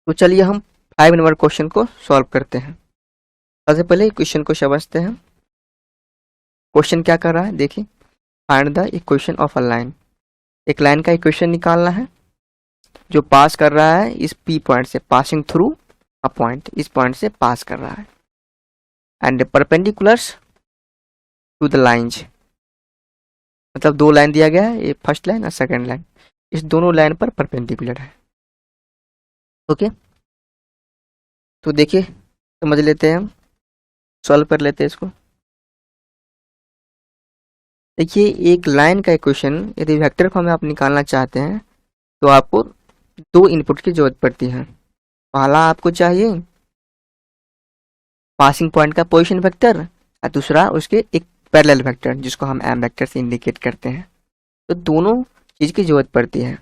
तो चलिए हम 5 नंबर क्वेश्चन को सॉल्व करते हैं। सबसे पहले क्वेश्चन को समझते हैं। क्वेश्चन क्या कर रहा है देखिए, find the equation of a line. एक लाइन का इक्वेशन निकालना है जो पास कर रहा है इस P पॉइंट से, पासिंग थ्रू अ पॉइंट, इस पॉइंट से पास कर रहा है, and perpendiculars to the lines. मतलब दो लाइन दिया गया है, ये फर्स्ट लाइन और सेकंड लाइन, इस दोनों लाइन पर परपेंडिकुलर है। ओके, तो देखिए समझ लेते हैं, हम सॉल्व कर लेते हैं इसको। देखिए एक लाइन का इक्वेशन यदि वेक्टर फॉर्म में आप निकालना चाहते हैं तो आपको दो इनपुट की जरूरत पड़ती है। पहला आपको चाहिए पासिंग पॉइंट का पोजीशन वेक्टर और दूसरा उसके एक पैरेलल वेक्टर जिसको हम एम वेक्टर से इंडिकेट करते हैं। तो दोनों चीज़ की जरूरत पड़ती है,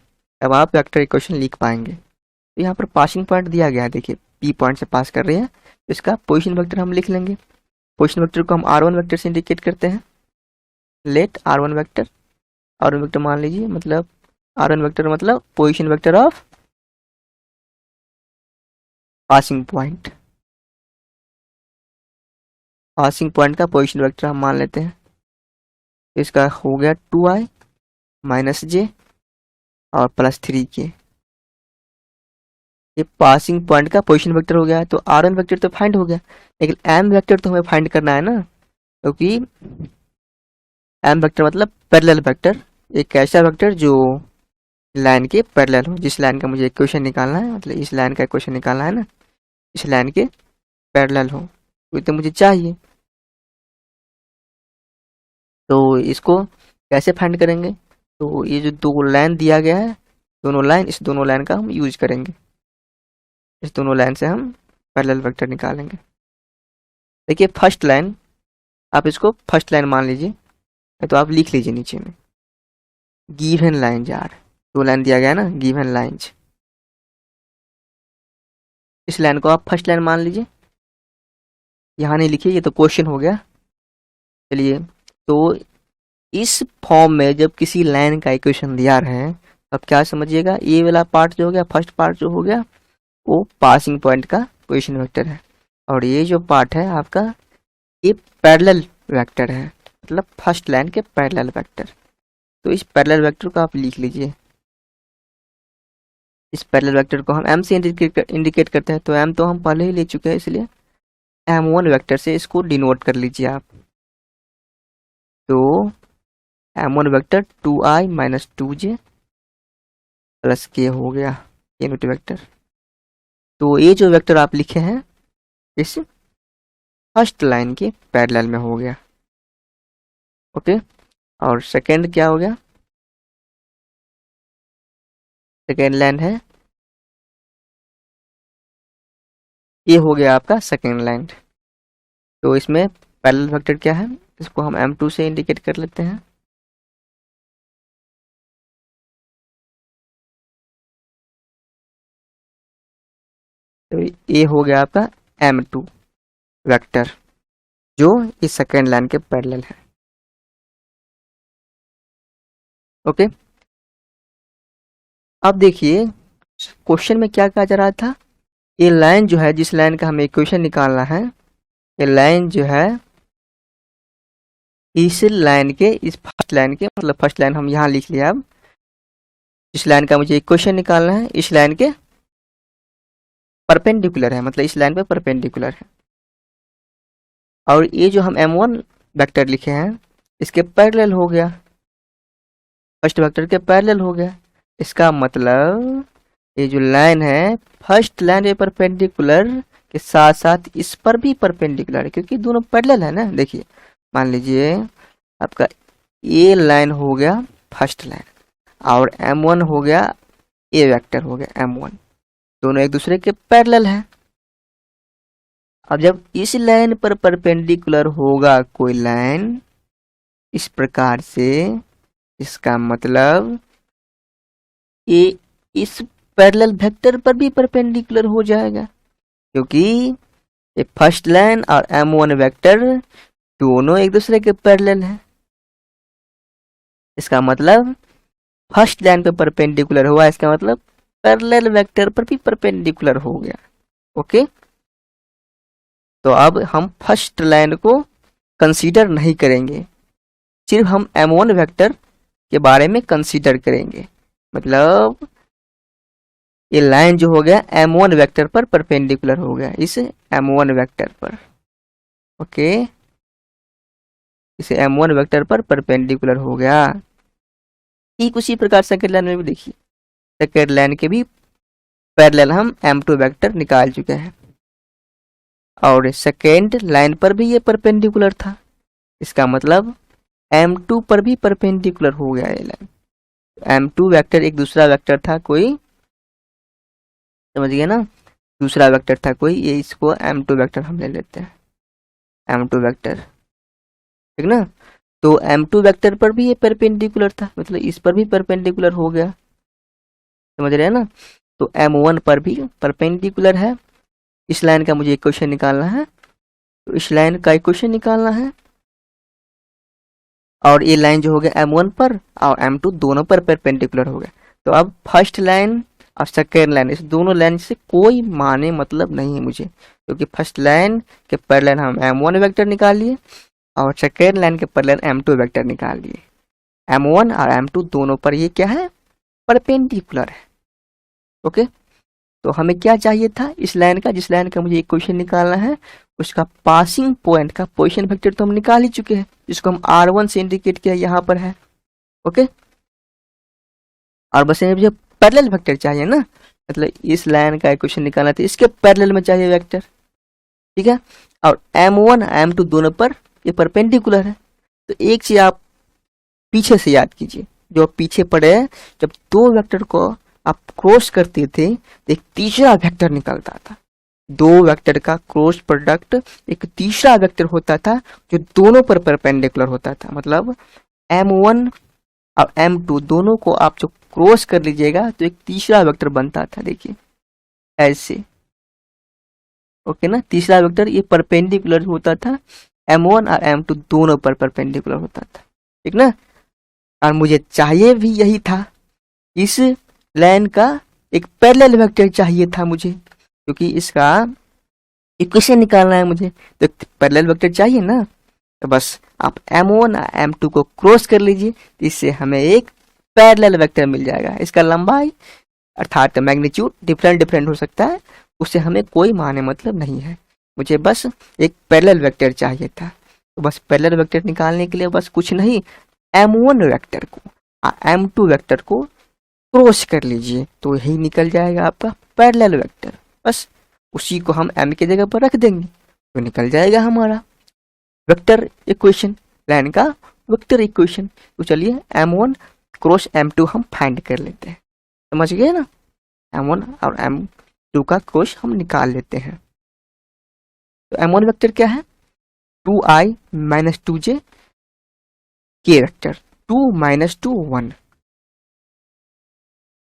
तब आप वेक्टर इक्वेशन लिख पाएंगे। तो यहाँ पर पासिंग पॉइंट दिया गया है, देखिए P पॉइंट से पास कर रही है, तो इसका पोजीशन वेक्टर हम लिख लेंगे। पोजीशन वेक्टर को हम R1 वेक्टर से इंडिकेट करते हैं। Late R1 vector, R1 vector मान लीजिए, मतलब R1 वेक्टर मतलब position vector of passing point. Passing point का पोजीशन वेक्टर हम मान लेते हैं। इसका हो गया 2i माइनस जे और प्लस 3k। ये पासिंग पॉइंट का पोजीशन वेक्टर हो गया है। तो R1 वेक्टर तो फाइंड हो गया, लेकिन M वेक्टर तो हमें फाइंड करना है ना, क्योंकि M वेक्टर मतलब पैरेलल वेक्टर, एक ऐसा वेक्टर जो लाइन के पैरेलल हो। जिस लाइन का मुझे इक्वेशन निकालना है, मतलब इस लाइन का इक्वेशन निकालना है ना, इस लाइन के पैरेलल हो, तो मुझे चाहिए। तो इसको कैसे फाइंड करेंगे? तो ये जो दो लाइन दिया गया है, दोनों लाइन, इस दोनों लाइन का हम यूज करेंगे। इस दोनों लाइन से हम पैरेलल वेक्टर निकालेंगे। देखिए फर्स्ट लाइन, आप इसको फर्स्ट लाइन मान लीजिए, तो आप लिख लीजिए नीचे में गिवन लाइन यार, दो लाइन दिया गया है ना, गिवन लाइंस। इस लाइन को आप फर्स्ट लाइन मान लीजिए, यहाँ नहीं लिखिए, ये तो क्वेश्चन हो गया। चलिए, तो इस फॉर्म में जब किसी लाइन का इक्वेशन दिया रहे, अब क्या समझिएगा, ये वाला पार्ट जो हो गया, फर्स्ट पार्ट जो हो गया, वो पासिंग पॉइंट का पोजीशन वेक्टर है, और ये जो पार्ट है आपका, ये पैरेलल वेक्टर है, मतलब फर्स्ट लाइन के पैरेलल वेक्टर। तो इस पैरेलल वेक्टर को आप लिख लीजिए। इस पैरेलल वेक्टर को हम M से इंडिकेट करते हैं, तो M तो हम पहले ही ले चुके हैं, इसलिए M1 वेक्टर से इसको डिनोट कर लीजिए आप। तो M1 vector 2i minus 2j plus k हो गया, यूनिट वेक्टर। तो ये जो वेक्टर आप लिखे हैं इस फर्स्ट लाइन के पैरेलल में हो गया। ओके, और सेकेंड क्या हो गया? सेकेंड लाइन है, ये हो गया आपका सेकेंड लाइन। तो इसमें पैरेलल वेक्टर क्या है, इसको हम M2 से इंडिकेट कर लेते हैं। तो ये हो गया आपका M2 वेक्टर जो इस सेकेंड लाइन के पैरेलल है। ओके, अब देखिए क्वेश्चन में क्या कहा जा रहा था, ये लाइन जो है, जिस लाइन का हमें इक्वेशन निकालना है, ये लाइन जो है इस लाइन के, इस फर्स्ट लाइन के, मतलब फर्स्ट लाइन हम यहाँ लिख लिया। अब इस लाइन का मुझे इक्वेशन निकालना है, इस लाइन के परपेंडिकुलर है, मतलब इस लाइन पे परपेंडिकुलर है। और ये जो हम M1 वेक्टर लिखे हैं, इसके पैरेलल हो गया, फर्स्ट वेक्टर के पैरेलल हो गया। इसका मतलब ये जो लाइन है, फर्स्ट लाइन पे परपेंडिकुलर के साथ साथ इस पर भी परपेंडिकुलर है, क्योंकि दोनों पैरेलल है ना। देखिए मान लीजिए आपका ये लाइन हो गया फर्स्ट लाइन, और M1 हो गया, ये वेक्टर हो गया M1, दोनों एक दूसरे के पैरेलल हैं। अब जब इस लाइन पर परपेंडिकुलर होगा कोई लाइन इस प्रकार से, इसका मतलब ये इस पैरेलल वेक्टर पर भी परपेंडिकुलर हो जाएगा, क्योंकि ये फर्स्ट लाइन और M1 वेक्टर दोनों एक दूसरे के पैरेलल हैं। इसका मतलब फर्स्ट लाइन पे परपेंडिकुलर हुआ, इसका मतलब पैरेलल वेक्टर पर भी परपेंडिकुलर हो गया। ओके, तो अब हम फर्स्ट लाइन को कंसीडर नहीं करेंगे, सिर्फ हम m1 वेक्टर के बारे में कंसीडर करेंगे। मतलब ये लाइन जो हो गया m1 वेक्टर पर परपेंडिकुलर हो गया, इस m1 वेक्टर पर। ओके, इसे m1 वेक्टर पर परपेंडिकुलर हो गया। ठीक उसी प्रकार सेकंड लाइन में भी देखिए, सेकंड लाइन के भी पैरेलल हम m2 वेक्टर निकाल चुके हैं और सेकेंड लाइन पर भी ये परपेंडिकुलर था, इसका मतलब m2 पर भी परपेंडिकुलर हो गया ये लाइन। m2 वेक्टर एक दूसरा वेक्टर था कोई, समझ गए ना, दूसरा वेक्टर था कोई, ये इसको m2 वेक्टर हम ले लेते हैं, m2 वेक्टर, ठीक ना। तो m2 वेक्टर पर भी ये परपेंडिकुलर था, मतलब इस पर भी परपेंडिकुलर हो गया, समझ रहे हैं ना। तो m1 पर भी परपेंडिकुलर है। इस लाइन का मुझे इक्वेशन निकालना है, तो इस लाइन का इक्वेशन निकालना है, और ये लाइन जो हो गया m1 पर और m2 दोनों पर परपेंडिकुलर हो गया। तो अब फर्स्ट लाइन और सेकेंड लाइन, इस दोनों लाइन से कोई माने मतलब नहीं है मुझे, क्योंकि फर्स्ट लाइन के पैरेलल हम m1 वेक्टर निकाल लिए और सेकेंड लाइन के पैरेलल m2 वेक्टर निकाल लिए। m1 और m2 दोनों पर ये क्या है, परपेंडिकुलर है। ओके, तो हमें क्या चाहिए था इस लाइन का, जिस लाइन का मुझे इक्वेशन निकालना है, उसका पासिंग पॉइंट का पोजीशन वेक्टर तो हम निकाल ही चुके हैं, जिसको हम r1 से इंडिकेट किया, यहाँ पर है। ओके, और बस मुझे पैरेलल वेक्टर चाहिए ना, मतलब इस लाइन का इक्वेशन निकालना था, इसके पैरेलल में चाहिए वेक्टर, ठीक है। और m1 m2 दोनों पर ये परपेंडिकुलर है। तो एक चीज आप पीछे से याद कीजिए, जो पीछे पड़े, जब दो वेक्टर को आप क्रॉस करते थे तो एक तीसरा वेक्टर निकलता था, दो वेक्टर का क्रॉस प्रोडक्ट एक तीसरा वेक्टर होता था जो दोनों पर परपेंडिकुलर होता था। मतलब m1 और m2 दोनों को आप जो क्रॉस कर लीजिएगा तो एक तीसरा वेक्टर बनता था, देखिए ऐसे। ओके ना, तीसरा वेक्टर ये परपेंडिकुलर होता था, m1 और m2 दोनों पर परपेंडिकुलर होता था, ठीक ना। और मुझे चाहिए भी यही था, इस लाइन का एक पैरेलल वेक्टर चाहिए था मुझे, क्योंकि इसका इक्वेशन निकालना है मुझे, तो पैरेलल वेक्टर चाहिए ना। तो बस आप m1 और m2 को क्रॉस कर लीजिए, तो इससे हमें एक पैरेलल वेक्टर मिल जाएगा। इसका लंबाई अर्थात मैग्नीट्यूड डिफरेंट हो सकता है, उससे हमें कोई माने मतलब नहीं है, मुझे बस एक पैरेलल वेक्टर चाहिए था। तो बस पैरेलल वेक्टर निकालने के लिए बस कुछ नहीं, m1 वेक्टर को m2 वेक्टर को क्रॉस कर लीजिए, तो यही निकल जाएगा आपका पैरेलल वेक्टर। बस उसी को हम m की जगह पर रख देंगे तो निकल जाएगा हमारा वेक्टर इक्वेशन, लाइन का वेक्टर इक्वेशन। तो चलिए m1 क्रॉस m2 हम फाइंड कर लेते हैं, समझ गए ना। m1 और m2 का क्रॉस हम निकाल लेते हैं। तो m1 वेक्टर क्या है, 2i minus 2j k vector, 2 minus 2 1।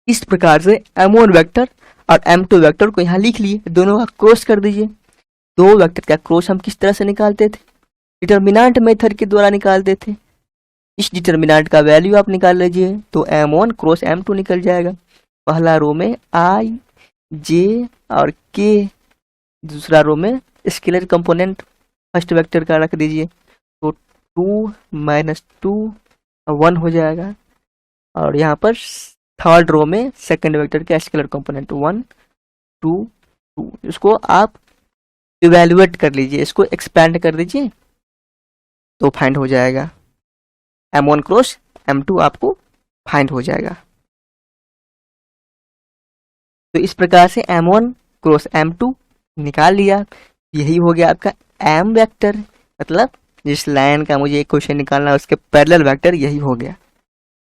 इस प्रकार से m1 वेक्टर और m2 वेक्टर को यहाँ लिख लिए, दोनों का क्रॉस कर दीजिए। दो वेक्टर का क्रॉस हम किस तरह से निकालते थे, डिटर्मिनेंट मेथड के द्वारा निकालते थे। इस डिटर्मिनेंट का वैल्यू आप निकाल लीजिए, तो m1 क्रॉस m2 निकल जाएगा। पहला रो में i j और k, दूसरा रो में स्केलर कंपोनेंट फर्स्ट वेक्टर का रख दीजिए, तो 2 माइनस 2 1 हो जाएगा। और यहाँ पर थर्ड रो में सेकंड वेक्टर का स्केलर कंपोनेंट 1 2 2, इसको आप इवेल्युएट कर लीजिए, इसको एक्सपेंड कर दीजिए, तो फाइंड हो जाएगा m1 क्रॉस m2 आपको फाइंड हो जाएगा। तो इस प्रकार से m1 क्रॉस m2 निकाल लिया, यही हो गया आपका m वेक्टर, मतलब जिस लाइन का मुझे क्वेश्चन निकालना है उसके पैरेलल वेक्टर यही हो गया।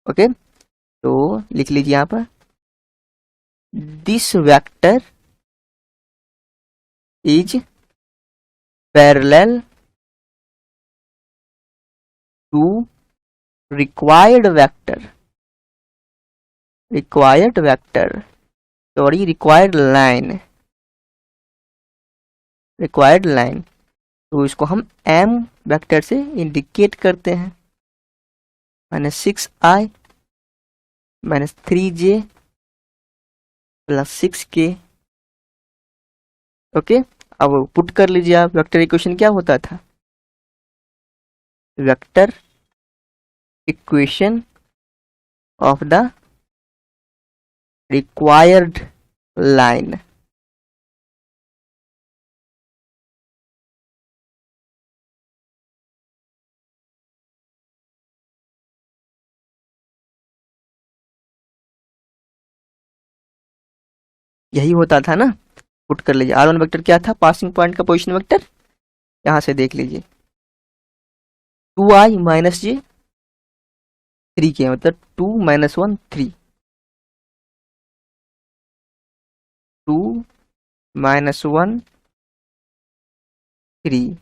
ओके, तो लिख लीजिए यहाँ पर, this vector is parallel to required vector, sorry required line, तो इसको हम m वेक्टर से इंडिकेट करते हैं, minus 6i minus 3j plus 6k। Okay, अब पुट कर लीजिए आप। वेक्टर इक्वेशन क्या होता था? Vector equation of the required line. यही होता था ना। पुट कर लीजिए। R1 वेक्टर क्या था? पासिंग पॉइंट का पोजीशन वेक्टर। यहां से देख लीजिए 2i माइनस जे 3k, मतलब 2 माइनस 1 3, 2 माइनस 1 3।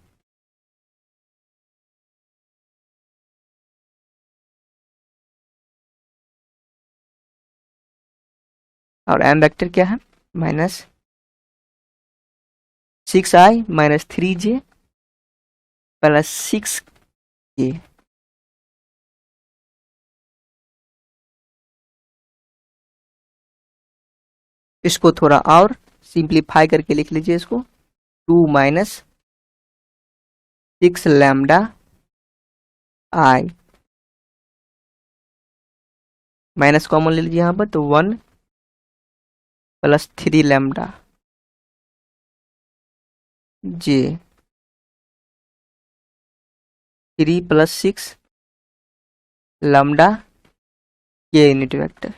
और m वेक्टर क्या है? Minus 6i minus 3j plus 6k। इसको थोड़ा और सिंप्लीफाई करके लिख लीजिए इसको। 2 माइनस 6 लैम्डा आई, माइनस कॉमन ले लीजिए यहाँ पर, तो 1 प्लस 3 लैम्डा जे 3 प्लस 6 लैम्डा के यूनिट वेक्टर।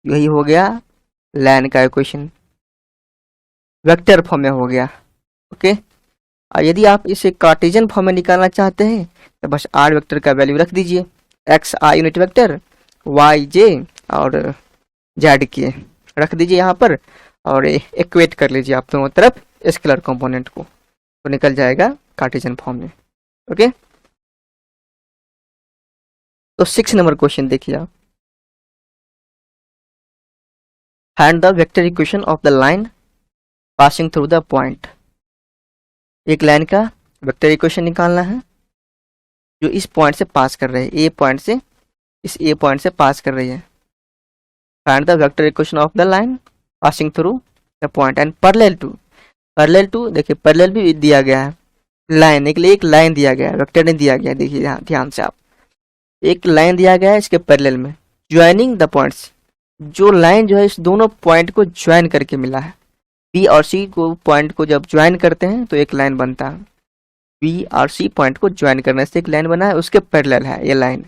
यही हो गया लाइन का इक्वेशन, वेक्टर फॉर्म में हो गया। ओके, और यदि आप इसे कार्टेशियन फॉर्म में निकालना चाहते हैं तो बस आर वेक्टर का वैल्यू रख दीजिए, X I unit vector, Y J और जेड के रख दीजिए यहाँ पर, और इक्वेट कर लीजिए आप दोनों तरफ स्केलर कंपोनेंट को, तो निकल जाएगा कार्टेशियन फॉर्म में। ओके, तो 6 नंबर क्वेश्चन देखिए आप। Find the vector equation of the line passing through the point. एक लाइन का वेक्टर इक्वेशन निकालना है जो इस पॉइंट से पास कर रही है, ए पॉइंट से, इस ए पॉइंट से पास कर रही है। Find the vector equation of the line passing through the point and parallel to देखिए पैरेलल भी दिया गया है, लाइन एक लिए एक लाइन दिया गया है, वेक्टर नहीं दिया गया। देखिए यहाँ ध्यान से आप, एक लाइन दिया गया है इसके पैरेलल में, ज्वाइनिंग द पॉइंट्स, जो लाइन जो है इस दोनों पॉइंट को ज्वाइन करके मिला है। बी और सी को पॉइंट को जब ज्वाइन करते हैं तो एक लाइन बनता है। बी और सी पॉइंट को ज्वाइन करने से एक लाइन बना है, उसके पैरेलल है ये लाइन,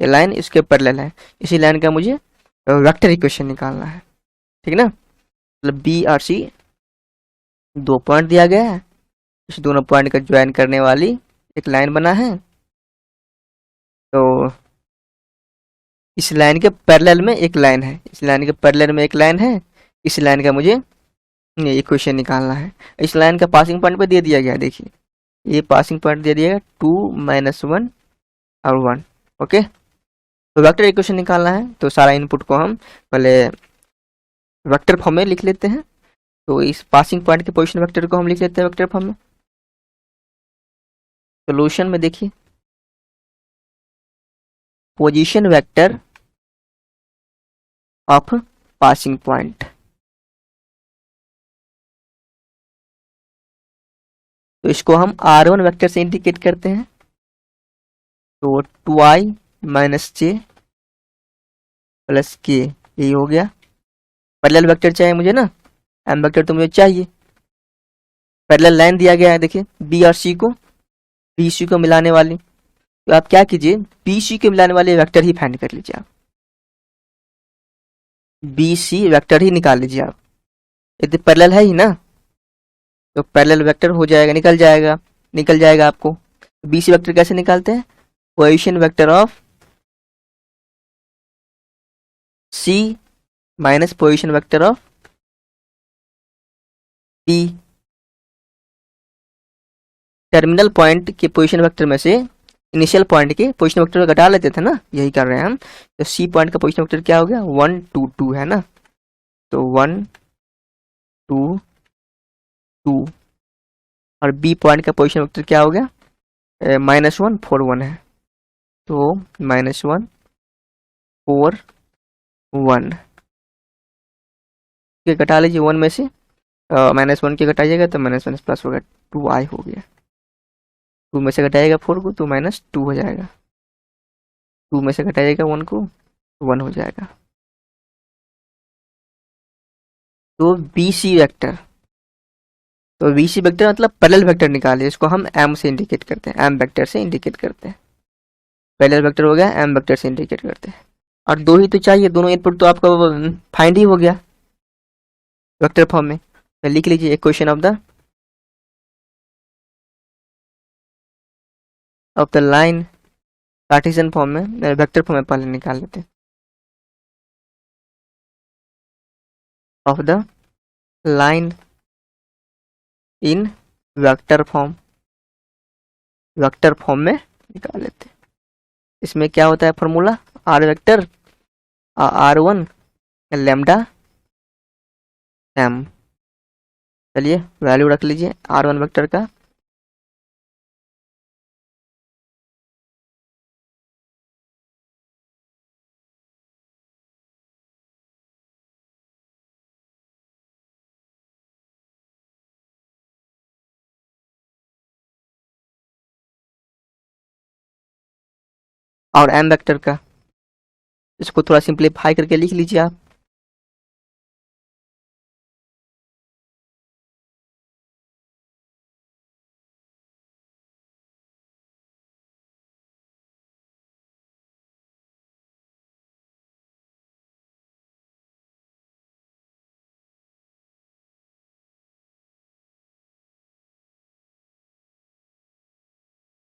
ये लाइन इसके पैरेलल है। इसी लाइन का मुझे वेक्टर इक्वेशन निकालना है, ठीक ना। मतलब बी और सी दो पॉइंट दिया गया है, इस दोनों पॉइंट का ज्वाइन करने वाली एक लाइन बना है, तो इस लाइन के पैरेलल में एक लाइन है, इस लाइन के पैरेलल में एक लाइन है, इस लाइन का मुझे ये इक्वेशन निकालना है। इस लाइन का पासिंग पॉइंट पे दे दिया गया, देखिए ये पासिंग पॉइंट दे दिया गया 2 माइनस 1 और 1। ओके, तो वेक्टर इक्वेशन निकालना है, तो सारा इनपुट को हम पहले वेक्टर फॉर्म में लिख लेते हैं। तो इस पासिंग पॉइंट के पोजीशन वेक्टर को हम लिख लेते हैं वेक्टर फॉर्म में। सोल्यूशन में देखिए position vector of passing point, तो इसको हम R1 वेक्टर से इंडिकेट करते हैं, तो 2i माइनस जे प्लस के, यही हो गया। पैरेलल वेक्टर चाहिए मुझे ना, एम वेक्टर तो मुझे चाहिए। पैरेलल लाइन दिया गया है देखिए बी और सी को, बी सी को मिलाने वाली, तो आप क्या कीजिए बी सी को मिलाने वाले वेक्टर ही फाइंड कर लीजिए आप, बी सी वेक्टर ही निकाल लीजिए आप। यदि पैरेलल है ही ना तो पैरेलल वेक्टर हो जाएगा, निकल जाएगा आपको। बी सी वेक्टर कैसे निकालते हैं? Position vector of C minus position vector of D. Terminal point के पोजीशन वेक्टर में से इनिशियल पॉइंट के पोजीशन वेक्टर को घटा लेते थे ना, यही कर रहे हैं हम। तो सी पॉइंट का पोजीशन वेक्टर क्या हो गया? 1 2 2 है ना, तो 1 2 2, और बी पॉइंट का पोजीशन वेक्टर क्या हो गया? -1 4 1 है, तो -1 4 1। के घटा लीजिए 1 में से, -1 के घटाइएगा तो -1 प्लस होगा 2i हो गया। 2 में से घटाइएगा 4 को तो -2 हो जाएगा। 2 में से घटाइएगा 1 को 1 हो जाएगा। तो BC वेक्टर, तो BC वेक्टर मतलब पैरेलल वेक्टर निकालिए, इसको हम M से इंडिकेट करते हैं, M वेक्टर से इंडिकेट करते हैं। पैरेलल वेक्टर हो गया, M वेक्टर से इंडिकेट करते हैं। और 2 ही तो चाहिए, दोनों इनपुट तो आपका फाइंड ही हो गया वेक्टर फॉर्म में। तो लिख लीजिए equation of the line, cartesian form में, वेक्टर फॉर्म में पहले निकाल लेते हैं। Of the line in vector form, vector form में निकाल लेते हैं। इसमें क्या होता है formula, R vector R1 lambda m। चलिए वैल्यू रख लीजिए R1 वेक्टर का, और m वेक्टर का, इसको थोड़ा सिंप्लीफाई करके लिख लीजिए आप।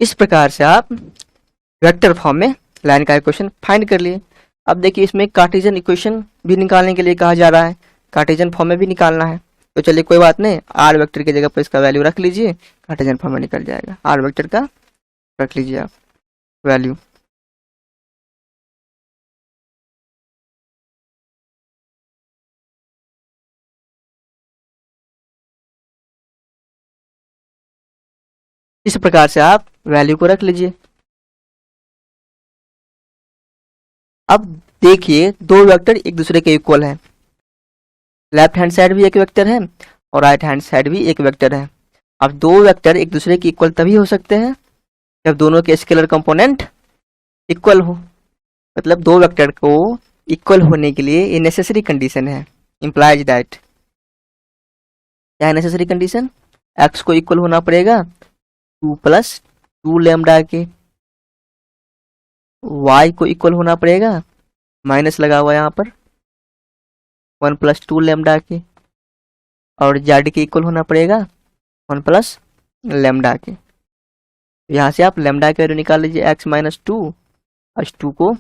इस प्रकार से आप वेक्टर फॉर्म में लाइन का इक्वेशन फाइंड कर लिए। अब देखिए इसमें कार्टेशियन इक्वेशन भी निकालने के लिए कहा जा रहा है, कार्टेशियन फॉर्म में भी निकालना है। तो चलिए कोई बात नहीं, आर वेक्टर की जगह पर इसका वैल्यू रख लीजिए, कार्टेशियन फॉर्म में निकल जाएगा। आर वेक्टर का रख लीजिए आप वैल्यू। इस प्रकार से आप वैल्यू को रख लीजिए। अब देखिए दो वेक्टर एक दूसरे के इक्वल हैं, लेफ्ट हैंड साइड भी एक वेक्टर है और राइट हैंड साइड भी एक वेक्टर है। अब दो वेक्टर एक दूसरे के इक्वल तभी हो सकते हैं जब दोनों के स्केलर कंपोनेंट इक्वल हो। मतलब दो वेक्टर को इक्वल होने के लिए ये नेसेसरी कंडीशन है, इम्प्लाइज दैट। क्या है नेसेसरी कंडीशन, एक्स को इक्वल होना पड़ेगा 2 + 2 लैम्डा के, y को इक्वल होना पड़ेगा, माइनस लगा हुआ यहाँ पर, 1 + 2 लैम्डा के, और z के इक्वल होना पड़ेगा 1 + लैम्डा के। यहाँ से आप लैम्डा की वैल्यू निकाल लीजिए, x - 2, और 2 को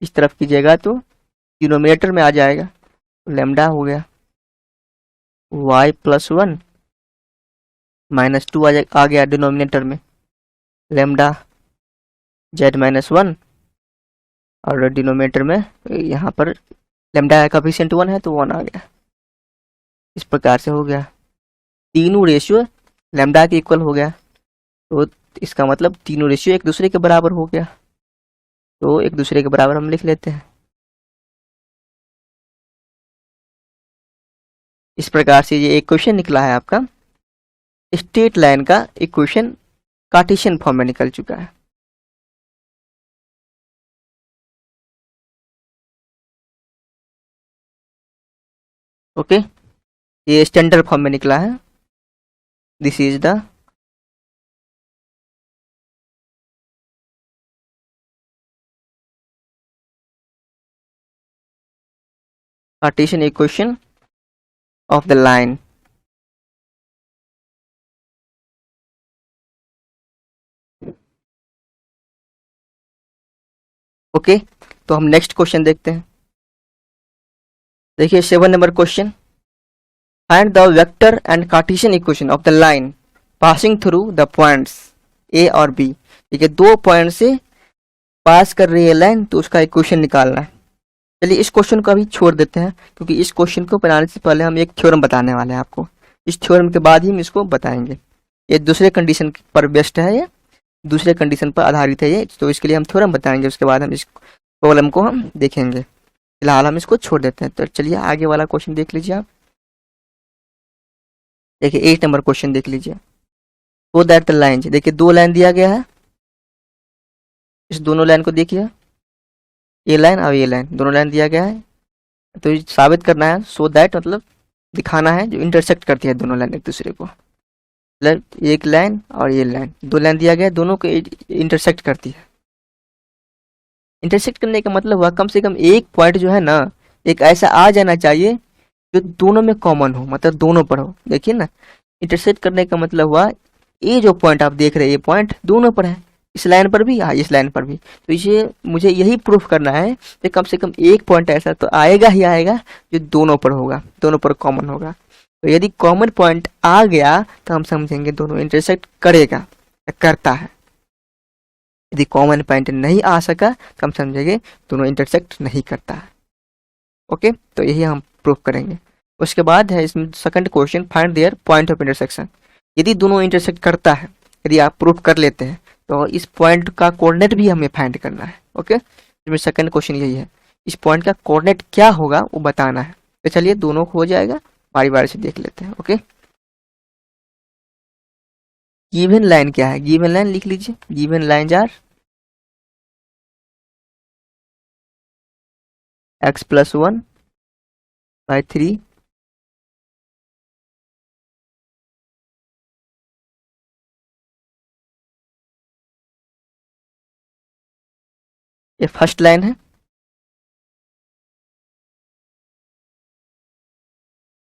इस तरफ कीजिएगा तो डिनोमिनेटर में आ जाएगा, लैम्डा हो गया। y + 1 - 2 आ गया डिनोमिनेटर में, लैम्डा z - 1, और डिनोमिनेटर में यहाँ पर लैम्डा का कोएफिशिएंट 1 है तो 1 आ गया। इस प्रकार से हो गया, तीनों रेशियो लैम्डा के इक्वल हो गया। तो इसका मतलब तीनों रेशियो एक दूसरे के बराबर हो गया। तो एक दूसरे के बराबर हम लिख लेते हैं। इस प्रकार से ये इक्वेशन निकला है आपका, स्ट्रेट लाइन का इक्वेशन कार्टेशियन फॉर्म में निकल चुका है। ओके, ये स्टैंडर्ड फॉर्म में निकला है। This is the Cartesian equation of the line. Okay, तो हम नेक्स्ट क्वेश्चन देखते हैं। देखिए 7 number question, find the vector and Cartesian equation of the line passing through the points A और बी। ठीक है, दो पॉइंट से पास कर रही है लाइन, तो उसका इक्वेशन निकालना है। चलिए इस क्वेश्चन को अभी छोड़ देते हैं, क्योंकि इस क्वेश्चन को बनाने से पहले हम एक थ्योरम बताने वाले हैं आपको। इस थ्योरम के बाद ही हम इसको बताएंगे। ये दूसरे कंडीशन पर बेस्ड है, ये दूसरे कंडीशन पर आधारित है ये, तो इसके लिए हम थ्योरम बताएंगे, उसके बाद हम इस प्रॉब्लम को हम देखेंगे। फिलहाल हम इसको छोड़ देते हैं। तो चलिए आगे वाला क्वेश्चन देख लीजिए आप। देखिए 8 नंबर क्वेश्चन देख लीजिए। सो दैट द लाइन, देखिए 2 लाइन दिया गया है, इस दोनों लाइन को देखिए, ये लाइन और ये लाइन, दोनों लाइन दिया गया है। तो ये साबित करना है, सो दैट मतलब दिखाना है जो इंटरसेक्ट करती है दोनों लाइन एक दूसरे को। मतलब एक लाइन और ये लाइन, 2 लाइन दिया गया है, दोनों को इंटरसेक्ट करती है। इंटरसेक्ट करने का मतलब हुआ कम से कम एक पॉइंट जो है ना, एक ऐसा आ जाना चाहिए जो दोनों में कॉमन हो, मतलब दोनों पर हो। देखिए ना, इंटरसेक्ट करने का मतलब हुआ ये जो पॉइंट आप देख रहे हैं, ये पॉइंट दोनों पर है, इस लाइन पर भी, हाँ इस लाइन पर भी। तो इसे मुझे यही प्रूफ करना है कि कम से कम एक पॉइंट ऐसा तो आएगा ही आएगा जो दोनों पर होगा, दोनों पर कॉमन होगा। तो यदि कॉमन पॉइंट आ गया तो हम समझेंगे दोनों इंटरसेक्ट करेगा या करता है। यदि कॉमन पॉइंट नहीं आ सका तो हम समझेंगे दोनों इंटरसेक्ट नहीं करता है। ओके, तो यही हम प्रूफ करेंगे। उसके बाद है इसमें second question, find their point of intersection. यदि दोनों इंटरसेक्ट करता है, यदि आप प्रूफ कर लेते हैं, तो इस पॉइंट का कोऑर्डिनेट भी हमें फाइंड करना है। ओके, इसमें सेकंड क्वेश्चन यही है, इस पॉइंट का कोऑर्डिनेट क्या होगा वो बताना है। तो चलिए दोनों हो जाएगा, बारी बारी से देख लेते हैं। ओके, गिवन लाइन क्या है, गिवन लाइन लिख लीजिए। गिवन लाइन आर x+1/3 ये फर्स्ट लाइन है।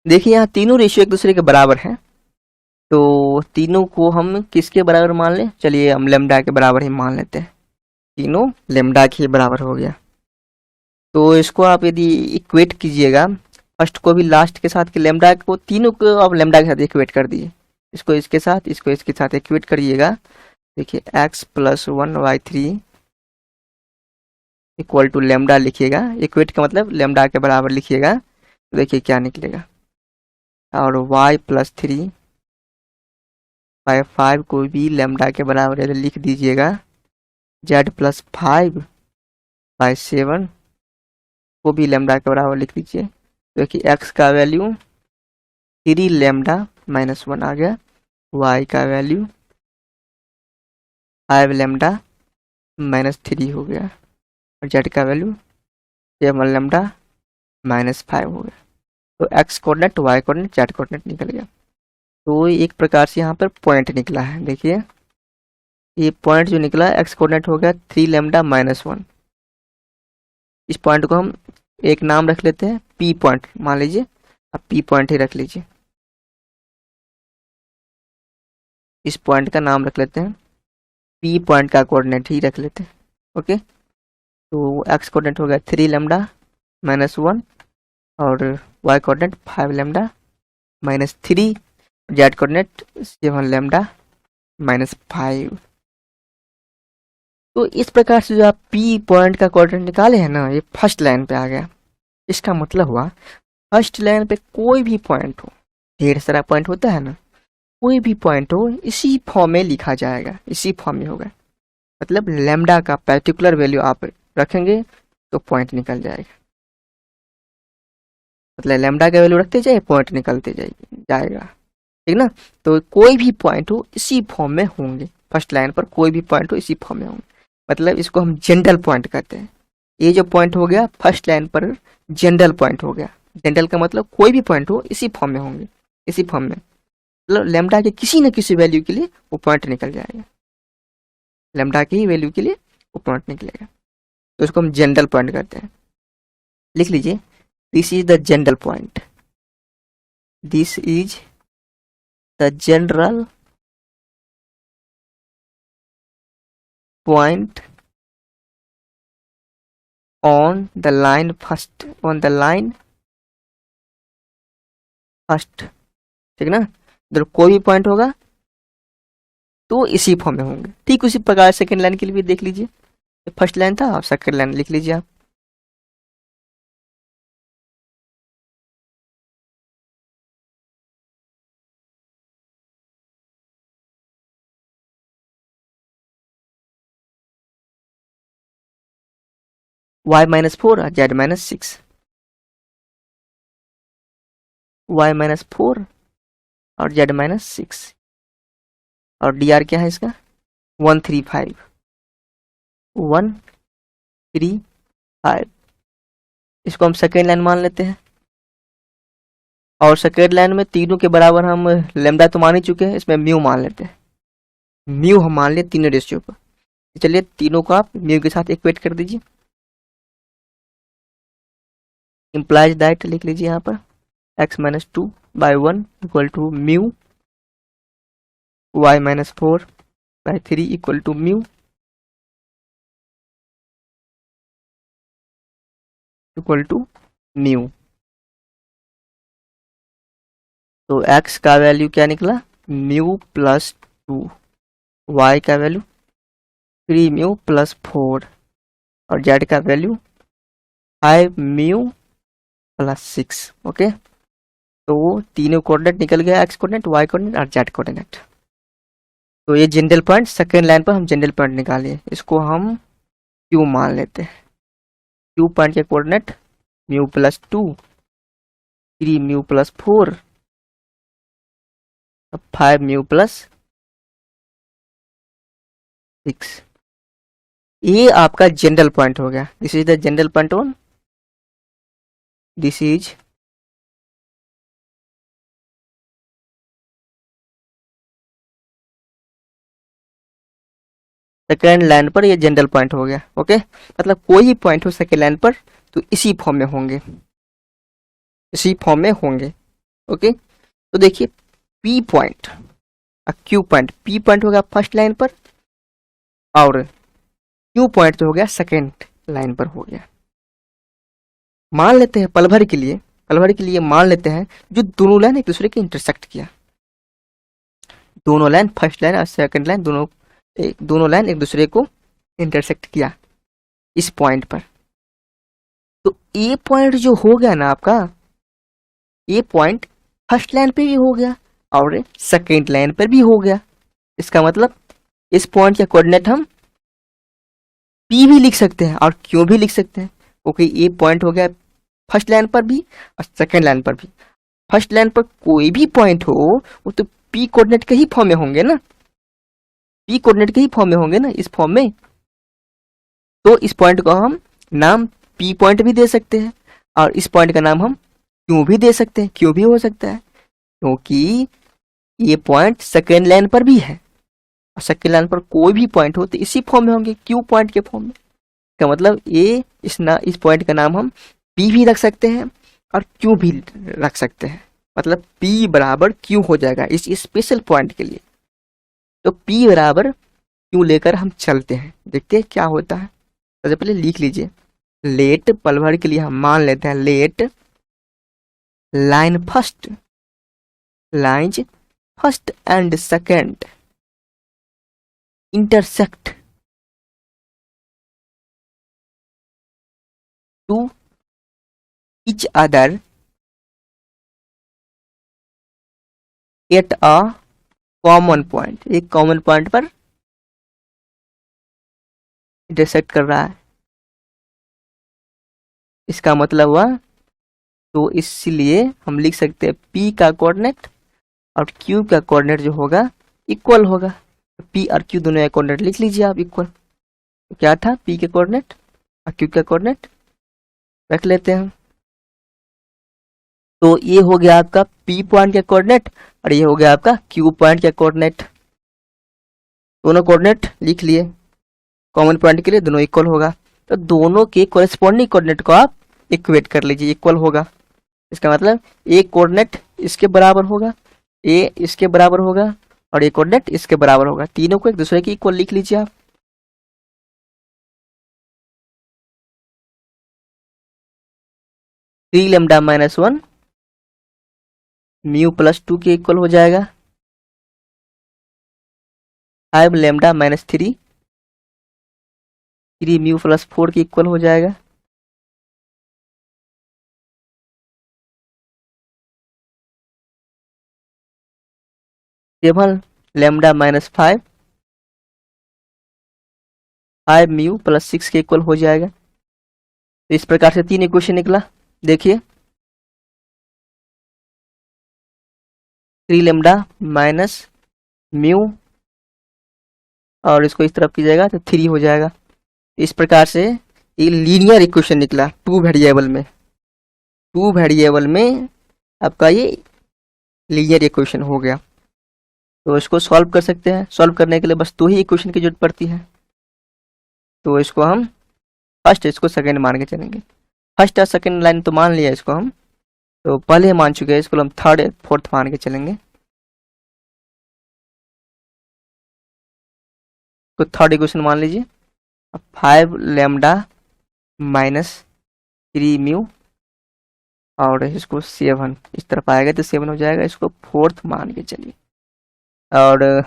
देखिए यहाँ तीनों रेशियो एक दूसरे के बराबर हैं, तो तीनों को हम किसके बराबर मान लें, चलिए हम लेमडा के बराबर ही मान लेते हैं। तीनों लेमडा के बराबर हो गया। तो इसको आप यदि इक्वेट कीजिएगा, फर्स्ट को भी लास्ट के साथ, कि लेमडा को, तीनों को आप लेमडा के साथ इक्वेट कर दिए, इसको इसके साथ, इसको इसके साथ इक्वेट करिएगा। देखिए x+1/3 इक्वल टू लेमडा लिखिएगा, इक्वेट का मतलब लेमडा के बराबर लिखिएगा, तो देखिए क्या निकलेगा। और y+3/5 को भी लेमडा के बराबर यदि लिख दीजिएगा, z+5/7 को भी लेमडा के बराबर लिख दीजिए। तो देखिए x का वैल्यू 3 लेमडा-1 आ गया, y का वैल्यू 5 लेमडा-3 हो गया, और z का वैल्यू 7 लेमडा-5 हो गया। तो x coordinate, y coordinate, z coordinate निकल गया। तो एक प्रकार से यहाँ पर पॉइंट निकला है। देखिए ये पॉइंट जो निकला, x कोऑर्डिनेट हो गया 3 लेमडा-1। इस पॉइंट को हम एक नाम रख लेते हैं, p पॉइंट मान लीजिए, अब p पॉइंट ही रख लीजिए, इस पॉइंट का नाम रख लेते हैं, p पॉइंट का कोऑर्डिनेट ही रख लेते हैं। ओके, तो x कोऑर्डिनेट हो गया 3 लेमडा-1 और y कोऑर्डिनेट 5 लेमडा-3, z कोऑर्डिनेट 7 लेमडा-5। तो इस प्रकार से जो आप p पॉइंट का कोऑर्डिनेट निकाले हैं ना, ये फर्स्ट लाइन पे आ गया। इसका मतलब हुआ फर्स्ट लाइन पे कोई भी पॉइंट हो, ढेर सारा पॉइंट होता है ना, कोई भी पॉइंट हो इसी फॉर्म में लिखा जाएगा, इसी फॉर्म में होगा। मतलब लेमडा का पर्टिकुलर वैल्यू आप रखेंगे तो पॉइंट निकल जाएगा, मतलब लेमडा का वैल्यू रखते जाए पॉइंट निकलते जाएगा, ठीक ना। तो कोई भी पॉइंट हो इसी फॉर्म में होंगे, फर्स्ट लाइन पर कोई भी पॉइंट हो इसी फॉर्म में होंगे, मतलब इसको हम जनरल पॉइंट कहते हैं। ये जो पॉइंट हो गया फर्स्ट लाइन पर जनरल पॉइंट हो गया। जनरल का मतलब कोई भी पॉइंट हो इसी फॉर्म में होंगे, इसी फॉर्म में, मतलब लेमडा के किसी न किसी वैल्यू के लिए वो पॉइंट निकल जाएगा, लेमडा की ही वैल्यू के लिए वो पॉइंट निकलेगा। तो इसको हम जनरल पॉइंट कहते हैं। लिख लीजिए, this is the general point, this is the general point on the line first, on the line first, ठीक ना। इधर कोई भी पॉइंट होगा तो इसी फॉर्म में होंगे। ठीक उसी प्रकार सेकंड लाइन के लिए भी देख लीजिए, फर्स्ट लाइन था, आप सेकंड लाइन लिख लीजिए आप। y माइनस 4 और z माइनस 6, y माइनस 4 और z माइनस 6, और dr क्या है इसका 135, 135। इसको हम सेकेंड लाइन मान लेते हैं, और सेकेंड लाइन में तीनों के बराबर हम लेमडा तो मान ही चुके हैं, इसमें म्यू मान लेते हैं। म्यू हम मान लिए तीनों रेशियो पर। चलिए तीनों को आप म्यू के साथ इक्वेट कर दीजिए। इम्प्लाइज दैट लिख लीजिए यहाँ पर x minus 2 by 1 equal to mu y minus 4 by 3 equal to mu equal to mu. तो x का वैल्यू क्या निकला म्यू प्लस 2, y का वैल्यू 3 म्यू प्लस 4 और z का वैल्यू 5 म्यू प्लस 6। ओके, तो तीनों कोऑर्डिनेट निकल गया, x कोऑर्डिनेट, y कोऑर्डिनेट और z कोऑर्डिनेट। तो ये जनरल पॉइंट सेकेंड लाइन पर हम जनरल पॉइंट निकालिए, इसको हम q मान लेते हैं। q पॉइंट के coordinate mu plus 2, 3 mu plus 4, 5 mu plus 6। ये आपका जनरल पॉइंट हो गया। This is the general point one, this is second line पर ये जनरल पॉइंट हो गया। ओके, मतलब कोई भी पॉइंट हो सेकेंड लाइन पर तो इसी फॉर्म में होंगे, इसी फॉर्म में होंगे। ओके, तो देखिए पी पॉइंट और क्यू पॉइंट, पी पॉइंट हो गया फर्स्ट लाइन पर और क्यू पॉइंट तो हो गया सेकेंड लाइन पर हो गया। मान लेते हैं पल भर के लिए, पल भर के लिए मान लेते हैं जो दोनों लाइन एक दूसरे के इंटरसेक्ट किया, दोनों लाइन फर्स्ट लाइन और सेकंड लाइन दोनों लाइन एक दूसरे को इंटरसेक्ट किया इस पॉइंट पर। तो ए पॉइंट जो हो गया ना आपका, ए पॉइंट फर्स्ट लाइन पे भी हो गया और सेकेंड लाइन पर भी हो गया। इसका मतलब इस पॉइंट का कोऑर्डिनेट हम पी भी लिख सकते हैं और क्यू भी लिख सकते हैं, क्योंकि ए पॉइंट हो गया फर्स्ट लाइन पर भी और सेकेंड लाइन पर भी। फर्स्ट लाइन पर कोई भी पॉइंट हो वो तो पी कोऑर्डिनेट के ही फॉर्म में होंगे ना, पी कोऑर्डिनेट के ही फॉर्म में होंगे ना, इस फॉर्म में। तो इस पॉइंट को हम नाम पी पॉइंट भी दे सकते हैं और इस पॉइंट का नाम हम क्यू भी दे सकते हैं, क्यू भी हो सकता है, क्योंकि ये पॉइंट सेकेंड लाइन पर भी है और सेकेंड लाइन पर कोई भी पॉइंट हो तो इसी फॉर्म में होंगे, क्यू पॉइंट के फॉर्म में। इसका मतलब ये इस पॉइंट का नाम हम पी भी रख सकते हैं और क्यू भी रख सकते हैं, मतलब पी बराबर क्यू हो जाएगा इस स्पेशल पॉइंट के लिए। तो पी बराबर क्यू लेकर हम चलते हैं, देखते हैं क्या होता है। सबसे पहले लिख लीजिए, लेट पल भर के लिए हम मान लेते हैं let line first and second intersect to each other at a common point। एक कॉमन पॉइंट पर इंटरसेक्ट कर रहा है, इसका मतलब हुआ। तो इसलिए हम लिख सकते हैं P का कोऑर्डिनेट और Q का कोऑर्डिनेट जो होगा इक्वल होगा। P और Q दोनों का कोऑर्डिनेट लिख लीजिए आप इक्वल। तो क्या था P के कोऑर्डिनेट और Q का कोऑर्डिनेट रख लेते हैं। तो ये हो गया आपका P पॉइंट का कोऑर्डिनेट और ये हो गया आपका Q पॉइंट का कोऑर्डिनेट। दोनों कोऑर्डिनेट लिख लिए, कॉमन पॉइंट के लिए दोनों इक्वल होगा। तो दोनों के कोरेस्पॉन्डिंग कोऑर्डिनेट को आप इक्वेट कर लीजिए, इक्वल होगा। इसका मतलब एक कोऑर्डिनेट इसके बराबर होगा, ए इसके बराबर होगा और एक कोऑर्डिनेट इसके बराबर होगा। तीनों को एक दूसरे के इक्वल लिख लीजिए आप। Three lambda minus 1 mu plus 2 के इक्वल हो जाएगा। 5 लेमडा माइनस 3 म्यू प्लस 4 के इक्वल हो जाएगा। केवल लेमडा माइनस 5 म्यू प्लस 6 के इक्वल हो जाएगा। तो इस प्रकार से 3 इक्वेशन निकला। देखिए 3 लेमडा माइनस म्यू, और इसको इस तरफ कीजिएगा तो 3 हो जाएगा। इस प्रकार से ये लीनियर इक्वेशन निकला 2 वेरिएबल में। 2 वेरिएबल में आपका ये लीनियर इक्वेशन हो गया। तो इसको सॉल्व कर सकते हैं। सॉल्व करने के लिए बस 2 ही इक्वेशन की जरूरत पड़ती है। तो इसको हम फर्स्ट, इसको सेकंड मान के चलेंगे। फर्स्ट और सेकंड लाइन तो मान लिया इसको हम, तो पहले ही मान चुके हैं, इसको हम थर्ड फोर्थ मान के चलेंगे। तो थर्ड इक्वेशन मान लीजिए 5 लेमडा माइनस 3 म्यू, और इसको 7 इस तरफ आएगा तो 7 हो जाएगा। इसको फोर्थ मान के चलिए, और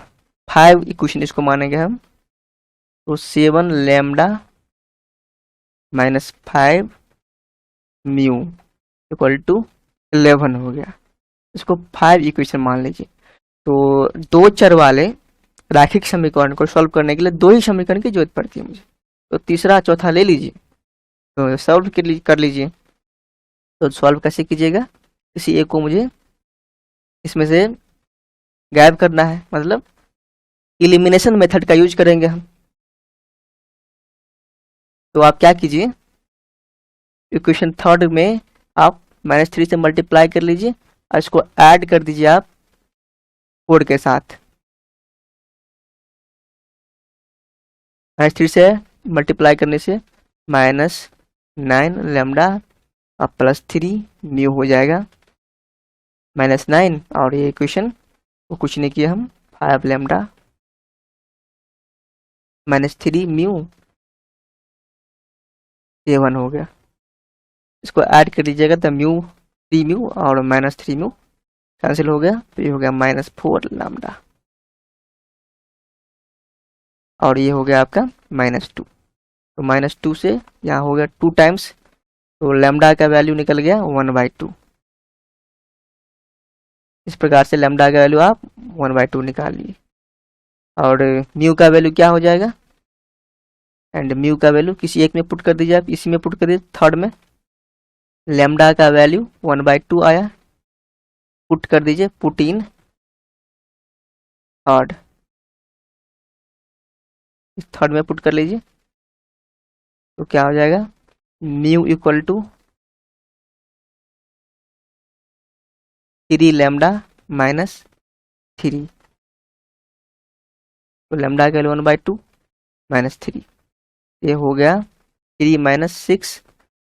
5 इक्वेशन इसको मानेंगे हम, तो 7 lambda minus 5 mu equal to 11 हो गया। इसको 5 इक्वेशन मान लीजिए। तो 2 चर वाले रैखिक समीकरण को सॉल्व करने के लिए 2 ही समीकरण की जरूरत पड़ती है मुझे। तो तीसरा चौथा ले लीजिए, तो सॉल्व कर लीजिए। तो सॉल्व कैसे कीजिएगा, किसी एक को मुझे इसमें से गायब करना है, मतलब इलिमिनेशन मेथड का यूज करेंगे हम। तो आप क्या कीजिए, इक्वेशन थर्ड में आप -3 से मल्टीप्लाई कर लीजिए, और इसको ऐड कर दीजिए आप 4 के साथ। -3 से मल्टीप्लाई करने से -9 लेमडा और +3 म्यू हो जाएगा। -9 और ये इक्वेशन वो कुछ नहीं किया हम, 5 लेमडा -3 म्यू 7 हो गया। इसको ऐड कर दीजिएगा तो म्यू 3 म्यू और -3 म्यू कैंसिल हो गया, तो ये हो गया -4 लैम्डा, और ये हो गया आपका -2। तो -2 से यहाँ हो गया 2 टाइम्स, तो लैम्डा का वैल्यू निकल गया 1/2। इस प्रकार से लैम्डा का वैल्यू आप 1/2 निकाल लिए। और म्यू का वैल्यू क्या हो जाएगा, एंड म्यू का वैल्यू किसी एक में पुट कर दीजिए आप, इसी में पुट कर दीजिए थर्ड में। लैम्डा का वैल्यू 1/2 आया, पुट कर दीजिए, पुट इन थर्ड, इस थर्ड में पुट कर लीजिए। तो क्या हो जाएगा, म्यू इक्वल टू 3 लैम्डा -3। तो लैम्डा का वैल्यू 1/2 -3, ये हो गया 3 -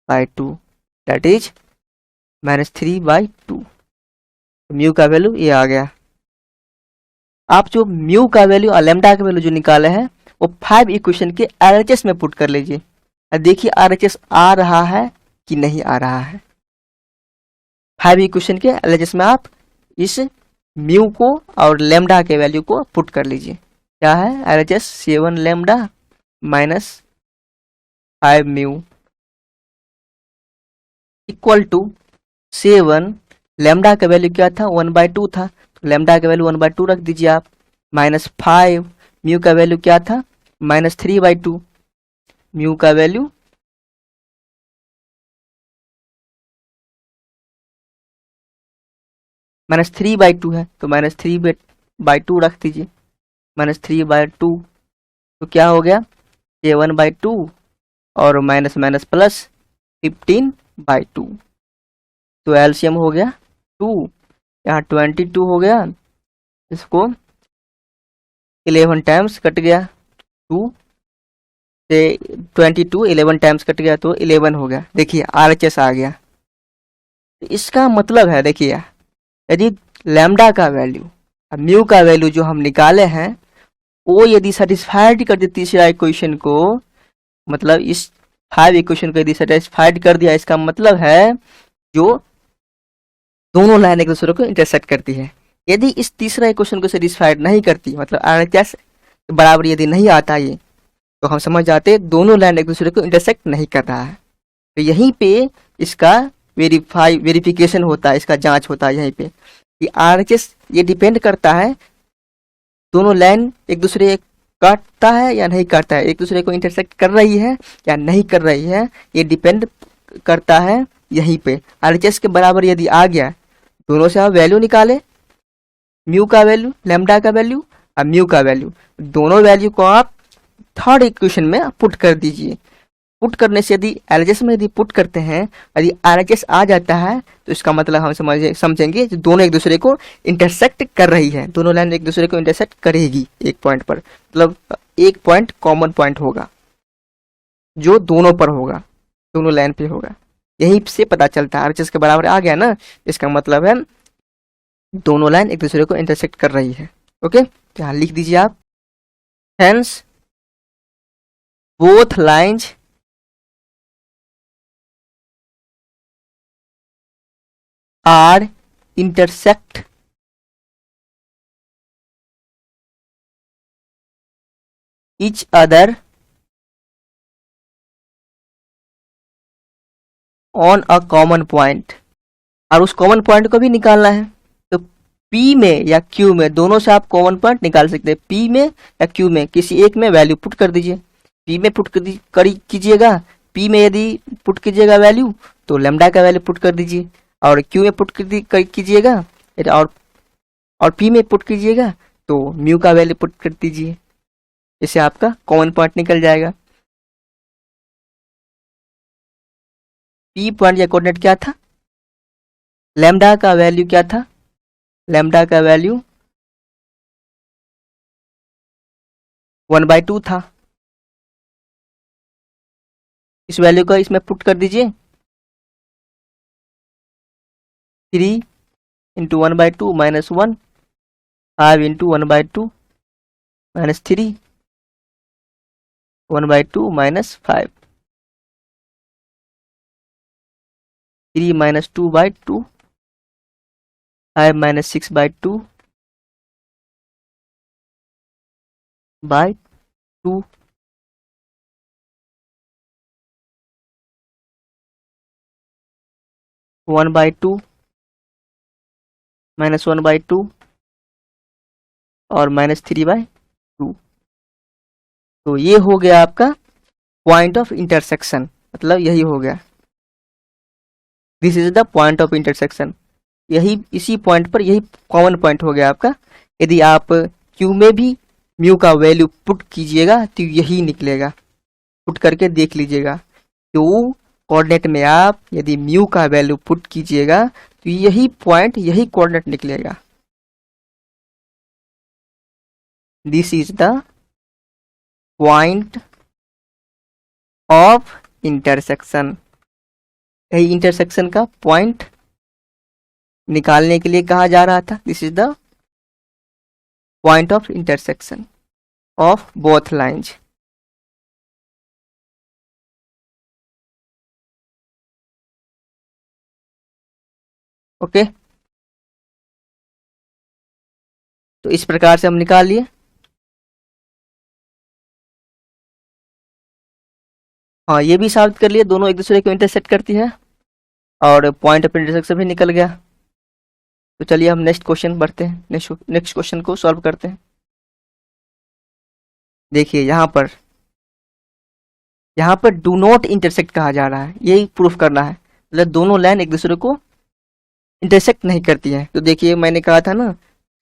6/2, दैट इज -3/2। म्यू का वैल्यू ये आ गया। आप जो म्यू का वैल्यू और लैम्डा का वैल्यू जो निकाले हैं वो 5 इक्वेशन के RHS में पुट कर लीजिए, और देखिए RHS आ रहा है कि नहीं आ रहा है। 5 इक्वेशन के RHS में आप इस म्यू को और लैम्डा के वैल्यू को पुट कर लीजिए। क्या है RHS, 7 lambda -5 mu equal to 7 lambda का वैल्यू क्या था, 1/2 था, तो लैम्डा का वैल्यू 1/2 रख दीजिए आप, -5 म्यू का वैल्यू क्या था, -3/2। म्यू का वैल्यू -3/2 है, तो -3/2 रख दीजिए, -3/2। तो क्या हो गया, 7/2 और माइनस माइनस प्लस 15/2। तो एलसीएम हो गया 2, यहाँ 22 हो गया, इसको 11 टाइम्स कट गया, 2 से 22 11 टाइम्स कट गया तो 11 हो गया। देखिए RHS आ गया। इसका मतलब है, देखिए यदि लैम्डा का वैल्यू और म्यू का वैल्यू जो हम निकाले हैं वो यदि सेटिस्फाइड कर दे तीसरा इक्वेशन को, मतलब इस 5 इक्वेशन को यदि सेटिस्फाइड कर दिया, इसका मतलब है जो दोनों लाइन एक दूसरे को इंटरसेक्ट करती है। यदि इस तीसरा इक्वेशन को सेटिस्फाइड नहीं करती, मतलब RHS बराबर यदि नहीं आता ये, तो हम समझ जाते दोनों लाइन एक दूसरे को इंटरसेक्ट नहीं कर रहा है। तो यहीं पे इसका वेरिफिकेशन होता है, इसका जांच होता है यहीं पे कि RHS ये डिपेंड करता है दोनों लाइन एक दूसरे काटता है या नहीं काटता है, एक दूसरे को इंटरसेक्ट कर रही है या नहीं कर रही है, ये डिपेंड करता है यहीं पे। RHS के बराबर यदि आ गया, दोनों से आप वैल्यू निकाले, म्यू का वैल्यू, लैम्डा का वैल्यू और म्यू का वैल्यू, दोनों वैल्यू को आप थर्ड इक्वेशन में पुट कर दीजिए। पुट करने से यदि RHS में यदि पुट करते हैं, यदि RHS आ जाता है तो इसका मतलब हम समझेंगे कि दोनों एक दूसरे को इंटरसेक्ट कर रही है, दोनों लाइन एक दूसरे को इंटरसेक्ट करेगी एक पॉइंट पर, मतलब एक पॉइंट कॉमन पॉइंट होगा जो दोनों पर होगा, दोनों लाइन पे होगा। यहीं से पता चलता है RHS के बराबर आ गया ना, इसका मतलब है दोनों लाइन एक दूसरे को इंटरसेक्ट कर रही है। ओके, यहाँ लिख दीजिए आप, hence both lines are intersect each other on a common point, और उस कॉमन पॉइंट को भी निकालना है। तो P में या Q में, दोनों से आप कॉमन पॉइंट निकाल सकते हैं। P में या Q में किसी एक में वैल्यू पुट कर दीजिए। P में पुट कीजिएगा, P में यदि पुट कीजिएगा वैल्यू तो लैम्डा का वैल्यू पुट कर दीजिए, और Q में पुट कीजिएगा और P में पुट कीजिएगा तो म्यू का वैल्यू पुट कर दीजिए। इससे आपका कॉमन पॉइंट निकल जाएगा। P पॉइंट या कोऑर्डिनेट क्या था, लैम्डा का वैल्यू क्या था, लैम्डा का वैल्यू 1/2 था। इस वैल्यू को इसमें पुट कर दीजिए, 3 into 1/2 minus 1, 5 into 1/2 minus 3, 1/2 minus 5, 3 minus 2/2, 5 minus 6/2 2, 1/2 minus 1/2 और माइनस 3/2। तो ये हो गया आपका पॉइंट ऑफ इंटरसेक्शन, मतलब यही हो गया, this is the point of intersection. यही, इसी पॉइंट पर यही कॉमन पॉइंट हो गया आपका। यदि आप Q में भी म्यू का वैल्यू पुट कीजिएगा तो यही निकलेगा, पुट करके देख लीजिएगा। Q कोऑर्डिनेट में आप यदि म्यू का वैल्यू पुट कीजिएगा तो यही पॉइंट, यही कोऑर्डिनेट निकलेगा। This is the point of intersection. यही इंटरसेक्शन का पॉइंट निकालने के लिए कहा जा रहा था। This is the point of intersection of both lines. Okay, तो इस प्रकार से हम निकाल लिए। हाँ, ये भी साबित कर लिए दोनों एक दूसरे को इंटरसेक्ट करती है, और पॉइंट ऑफ इंटरसेक्शन भी निकल गया। तो चलिए हम नेक्स्ट क्वेश्चन बढ़ते हैं, नेक्स्ट क्वेश्चन को सॉल्व करते हैं। देखिए यहाँ पर डू नॉट इंटरसेक्ट कहा जा रहा है, यही प्रूफ करना है, मतलब दोनों लाइन एक दूसरे को इंटरसेक्ट नहीं करती है। तो देखिए मैंने कहा था ना,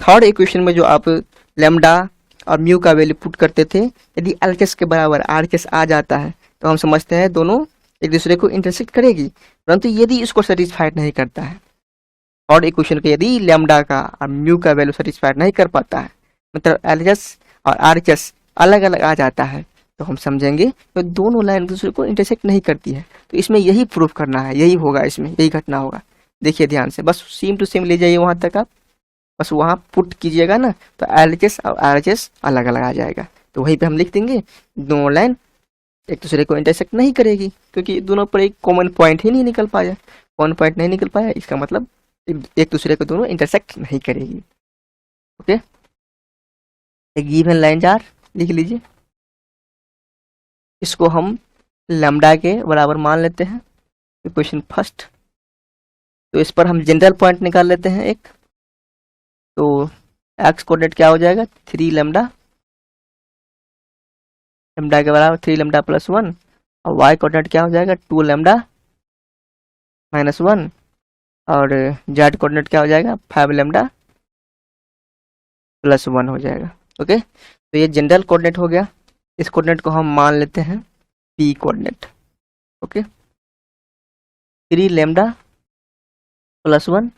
थर्ड इक्वेशन में जो आप लैम्डा और म्यू का वैल्यू पुट करते थे, यदि LHS के बराबर RHS आ जाता है तो हम समझते हैं दोनों एक दूसरे को इंटरसेक्ट करेगी। परंतु यदि इसको सेटिस्फाइड नहीं करता है, और इक्वेशन के यदि लैम्डा का और म्यू का वैल्यू सेटिस्फाइड नहीं कर पाता है, मतलब LHS और RHS अलग अलग आ जाता है, तो हम समझेंगे तो दोनों लाइन एक दूसरे को इंटरसेक्ट नहीं करती है। तो इसमें यही प्रूफ करना है, यही होगा, इसमें यही घटना होगा। देखिए ध्यान से, बस सेम टू सेम ले जाइए वहां तक आप, बस वहां पुट कीजिएगा ना तो LHS और RHS अलग अलग आ जाएगा। तो वहीं पे हम लिख देंगे दोनों लाइन एक दूसरे को इंटरसेक्ट नहीं करेगी, क्योंकि दोनों पर एक कॉमन पॉइंट ही नहीं निकल पाया। कॉमन पॉइंट नहीं निकल पाया, इसका मतलब एक दूसरे को दोनों इंटरसेक्ट नहीं करेगी। ओके, गिवन लाइन जार लिख लीजिए, इसको हम लैम्डा के बराबर मान लेते हैं, इक्वेशन फर्स्ट। तो इस पर हम जनरल पॉइंट निकाल लेते हैं एक, तो एक्स कोऑर्डिनेट क्या हो जाएगा, 3 लैम्डा लेमडा के बराबर 3 लेमडा प्लस 1, और वाई कोऑर्डिनेट क्या हो जाएगा 2 लेमडा माइनस 1, और जेड कोऑर्डिनेट क्या हो जाएगा 5 लेमडा प्लस 1 हो जाएगा। ओके, तो ये जनरल कोऑर्डिनेट हो गया। इस कोऑर्डिनेट को हम मान लेते हैं P coordinate. Okay, 3 lambda plus 1,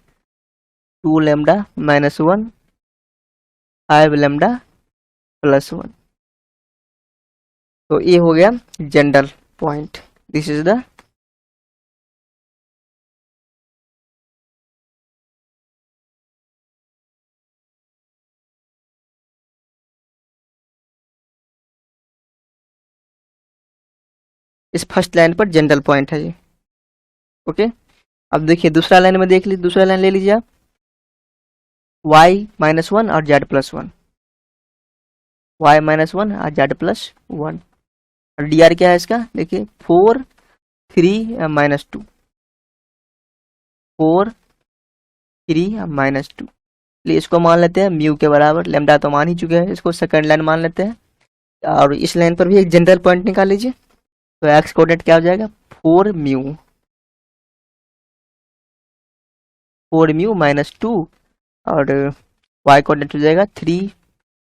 2 lambda minus 1, 5 lambda plus 1। तो ये हो गया general point. This is the इस फर्स्ट लाइन पर जनरल पॉइंट है ये। ओके, अब देखिए दूसरा लाइन में देख लीजिए, दूसरा लाइन ले लीजिए आप, y माइनस 1 और z प्लस 1, y माइनस 1 और z प्लस 1, और डी आर क्या है इसका, देखिए 4 3 माइनस 2, 4 3 माइनस 2। चलिए इसको मान लेते हैं म्यू के बराबर, लेमडा तो मान ही चुके हैं, इसको सेकंड लाइन मान लेते हैं। और इस लाइन पर भी एक जनरल पॉइंट निकाल लीजिए, तो एक्स कोऑर्डिनेट क्या हो जाएगा 4 म्यू, 4 म्यू माइनस 2, और वाई कोऑर्डिनेट हो जाएगा 3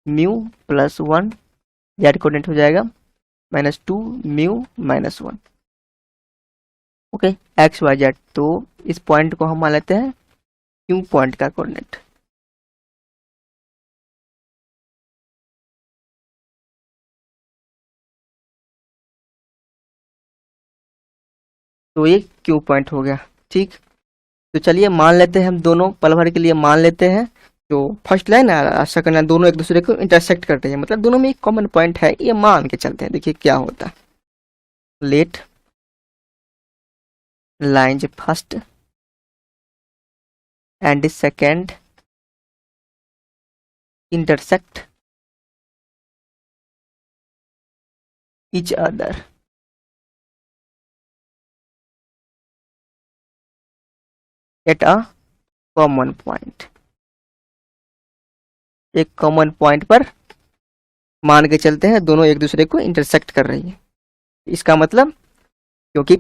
म्यू प्लस 1, जेड कोऑर्डिनेट हो जाएगा minus 2 mu minus 1। Okay, X Y Z, तो इस पॉइंट को हम मान लेते हैं क्यू पॉइंट का कोऑर्डिनेट। तो ये क्यू पॉइंट हो गया। ठीक, तो चलिए मान लेते हैं, हम दोनों पल भर के लिए मान लेते हैं। जो फर्स्ट लाइन है सेकंड लाइन दोनों एक दूसरे को इंटरसेक्ट करते हैं, मतलब दोनों में एक कॉमन पॉइंट है, ये मान के चलते हैं। देखिए क्या होता है, let lines first and second intersect each other at a common point। एक कॉमन पॉइंट पर मान के चलते हैं दोनों एक दूसरे को इंटरसेक्ट कर रही है। इसका मतलब, क्योंकि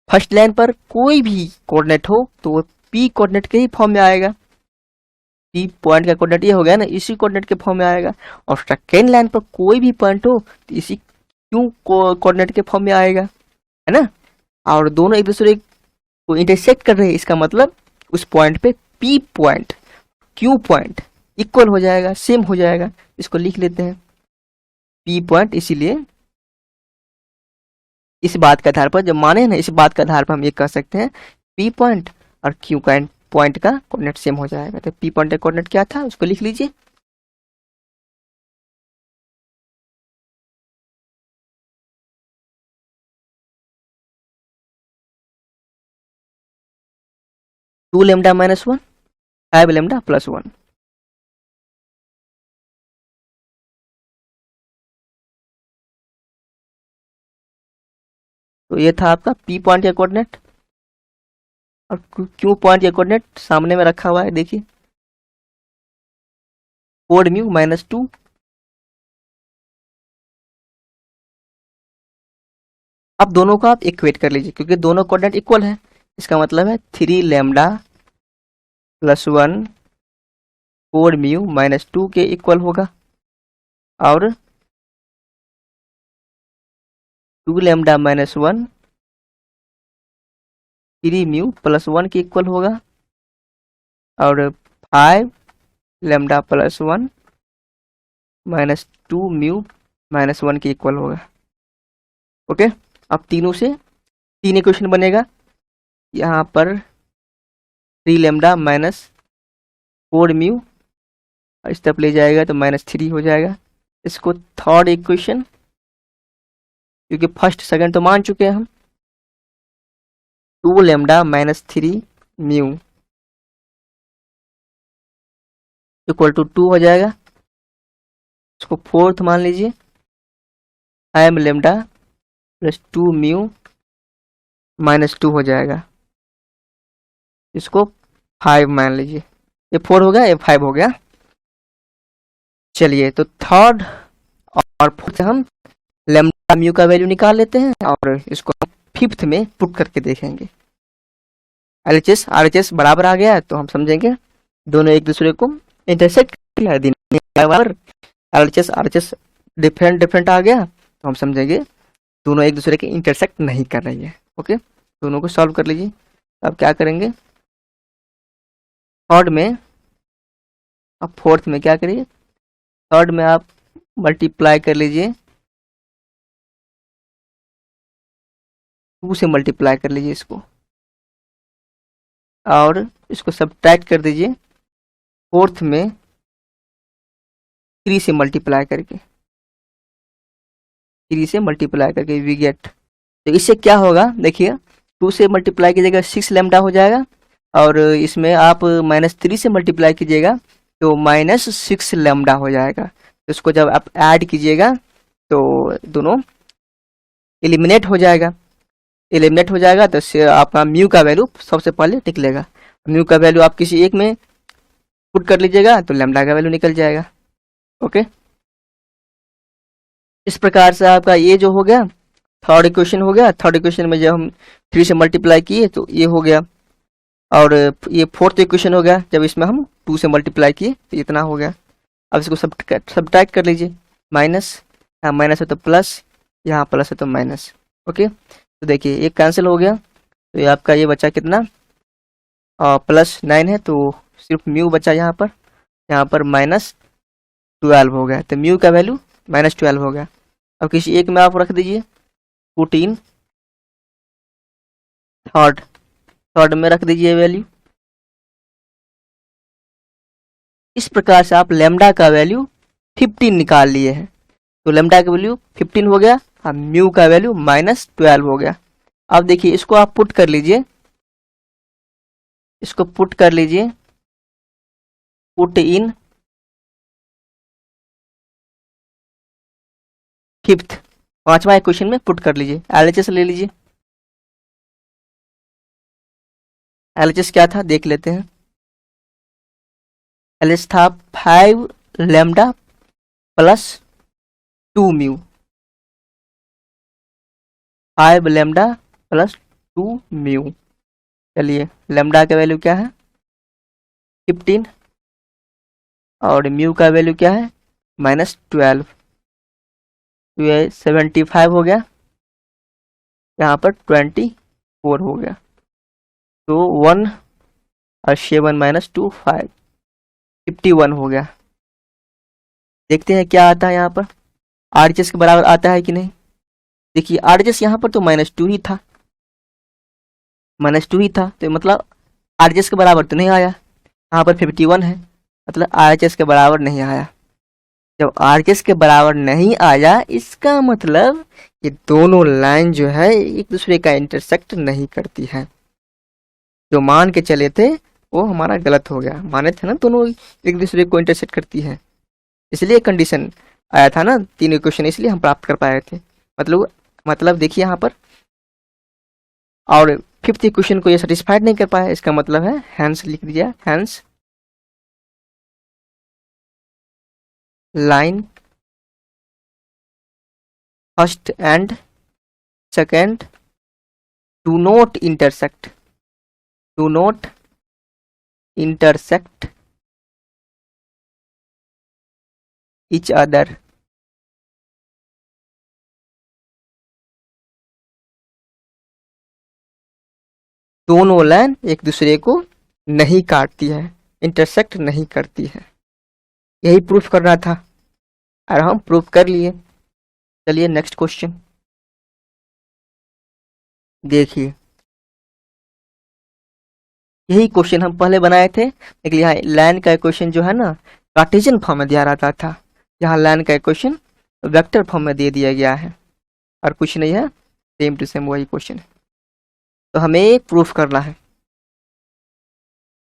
फर्स्ट लाइन पर कोई भी कोऑर्डिनेट हो तो वो पी कोऑर्डिनेट के ही फॉर्म में आएगा, पी पॉइंट का कोऑर्डिनेट ये हो गया ना, इसी कोऑर्डिनेट के फॉर्म में आएगा। और सेकेंड लाइन पर कोई भी पॉइंट हो तो इसी क्यू कोऑर्डिनेट के फॉर्म में आएगा, है ना। और दोनों एक दूसरे को इंटरसेक्ट कर रहे हैं, इसका मतलब उस पॉइंट पे P point Q point equal हो जाएगा, सेम हो जाएगा। इसको लिख लेते हैं पी पॉइंट, इसीलिए इस बात के आधार पर जब माने ना, इस बात के आधार पर हम ये कह सकते हैं पी पॉइंट और क्यू पॉइंट का कोऑर्डिनेट सेम हो जाएगा। तो पी पॉइंट का कोऑर्डिनेट क्या था उसको लिख लीजिए, two lambda minus 1, 5 lambda plus 1। तो ये था आपका पी पॉइंट का कोऑर्डिनेट, और क्यू पॉइंट का कोऑर्डिनेट सामने में रखा हुआ है, देखिए 4 म्यू माइनस 2, अब दोनों को आप इक्वेट कर लीजिए क्योंकि दोनों कोऑर्डिनेट इक्वल है। इसका मतलब है 3 लेमडा प्लस 1 4 म्यू माइनस 2 के इक्वल होगा, और 2 लेमडा माइनस 1 3 म्यू प्लस 1 के इक्वल होगा, और 5 lambda plus 1 minus 2 mu minus 1 के इक्वल होगा। ओके, अब तीनों से 3 इक्वेशन बनेगा। यहाँ पर 3 लेमडा माइनस 4 म्यू, इस तरफ ले जाएगा तो माइनस 3 हो जाएगा। इसको थर्ड इक्वेशन, क्योंकि फर्स्ट सेकंड तो मान चुके हैं हम, 2 lambda minus 3 mu equal to 2 हो जाएगा। इसको फोर्थ मान लीजिए, 5 लेमडा प्लस 2 म्यू माइनस 2 हो जाएगा। इसको 5 मान लीजिए, ये 4 हो गया, ये 5 हो गया। चलिए, तो थर्ड और फोर्थ हम म्यू का वैल्यू निकाल लेते हैं और इसको फिफ्थ में पुट करके देखेंगे। एलएचएस आरएचएस बराबर आ गया है तो हम समझेंगे दोनों एक दूसरे को इंटरसेक्ट किया है। एलएचएस आरएचएस डिफरेंट डिफरेंट आ गया तो हम समझेंगे दोनों एक दूसरे के इंटरसेक्ट नहीं कर रही है। ओके, दोनों को सॉल्व कर लीजिए। अब क्या करेंगे, थर्ड में, अब फोर्थ में क्या करिए, थर्ड में आप मल्टीप्लाई कर लीजिए, 2 से मल्टीप्लाई कर लीजिए इसको और इसको सब्ट्रैक्ट कर दीजिए फोर्थ में 3 से मल्टीप्लाई करके, 3 से मल्टीप्लाई करके वी गेट। तो इससे क्या होगा देखिए, 2 से मल्टीप्लाई कीजिएगा 6 लैम्डा हो जाएगा और इसमें आप -3 से मल्टीप्लाई कीजिएगा तो -6 लैम्डा हो जाएगा। तो इसको जब आप ऐड कीजिएगा तो दोनों एलिमिनेट हो जाएगा। एलिमिनेट हो जाएगा तो आपका म्यू का वैल्यू सबसे पहले निकलेगा। म्यू का वैल्यू आप किसी एक में पुट कर लीजिएगा तो लैम्डा का वैल्यू निकल जाएगा। ओके, इस प्रकार से आपका ये जो हो गया थर्ड इक्वेशन हो गया। थर्ड इक्वेशन में जब हम 3 से मल्टीप्लाई किए तो ये हो गया और ये फोर्थ इक्वेशन हो गया जब इसमें हम 2 से मल्टीप्लाई किए तो इतना हो गया। अब इसको सब्ट्रैक्ट कर लीजिए, माइनस, यहाँ माइनस है तो प्लस, यहाँ प्लस है तो माइनस। ओके, तो देखिए ये कैंसिल हो गया तो ये आपका ये बचा कितना, +9 है तो सिर्फ म्यू बचा यहाँ पर -12 हो गया। तो म्यू का वैल्यू -12 हो गया। अब किसी एक में आप रख दीजिए, 14 थर्ड में रख दीजिए वैल्यू। इस प्रकार से आप लेमडा का वैल्यू 15 निकाल लिए हैं। तो लेमडा का वैल्यू 15 हो गया और म्यू का वैल्यू -12 हो गया। अब देखिए इसको आप पुट कर लीजिए, इसको पुट कर लीजिए, पुट इन फिफ्थ, पांचवा इक्वेशन में पुट कर लीजिए। एलएचएस ले लीजिए, एलएचएस क्या था देख लेते हैं। एलएचएस था 5 lambda plus 2 mu, 5 lambda plus 2 mu. चलिए लैम्डा का वैल्यू क्या है 15 और म्यू का वैल्यू क्या है -12, तो ये 75 हो गया, यहाँ पर 24 हो गया। तो 1 और 7 -2 5, 51 हो गया। देखते हैं क्या आता है यहाँ पर, आरएचएस के बराबर आता है कि नहीं। देखिए आरएचएस यहाँ पर तो -2 ही था, -2 ही था तो मतलब आरएचएस के बराबर तो नहीं आया। यहाँ पर 51 है मतलब आरएचएस के बराबर नहीं आया। जब आरएचएस के बराबर नहीं आया इसका मतलब ये दोनों लाइन जो है एक दूसरे का इंटरसेक्ट नहीं करती है। जो मान के चले थे वो हमारा गलत हो गया, माने थे ना दोनों एक दूसरे को इंटरसेक्ट करती है, इसलिए कंडीशन आया था ना 3 इक्वेशन, इसलिए हम प्राप्त कर पाए थे। मतलब देखिए यहाँ पर, और फिफ्थ इक्वेशन को ये सेटिस्फाइड नहीं कर पाया, इसका मतलब है हैंस लिख दिया, hence line first and second do not intersect each other। दोनों लाइन एक दूसरे को नहीं काटती है, इंटरसेक्ट नहीं करती है, यही प्रूफ करना था और हम प्रूफ कर लिए। चलिए नेक्स्ट क्वेश्चन देखिए, यही क्वेश्चन हम पहले बनाए थे लेकिन यहाँ लाइन का इक्वेशन जो है ना कार्टेशियन फॉर्म में दिया रहता था, यहाँ लाइन का इक्वेशन वेक्टर फॉर्म में दे दिया गया है और कुछ नहीं है, सेम टू सेम वही क्वेश्चन है। तो हमें एक प्रूफ करना है,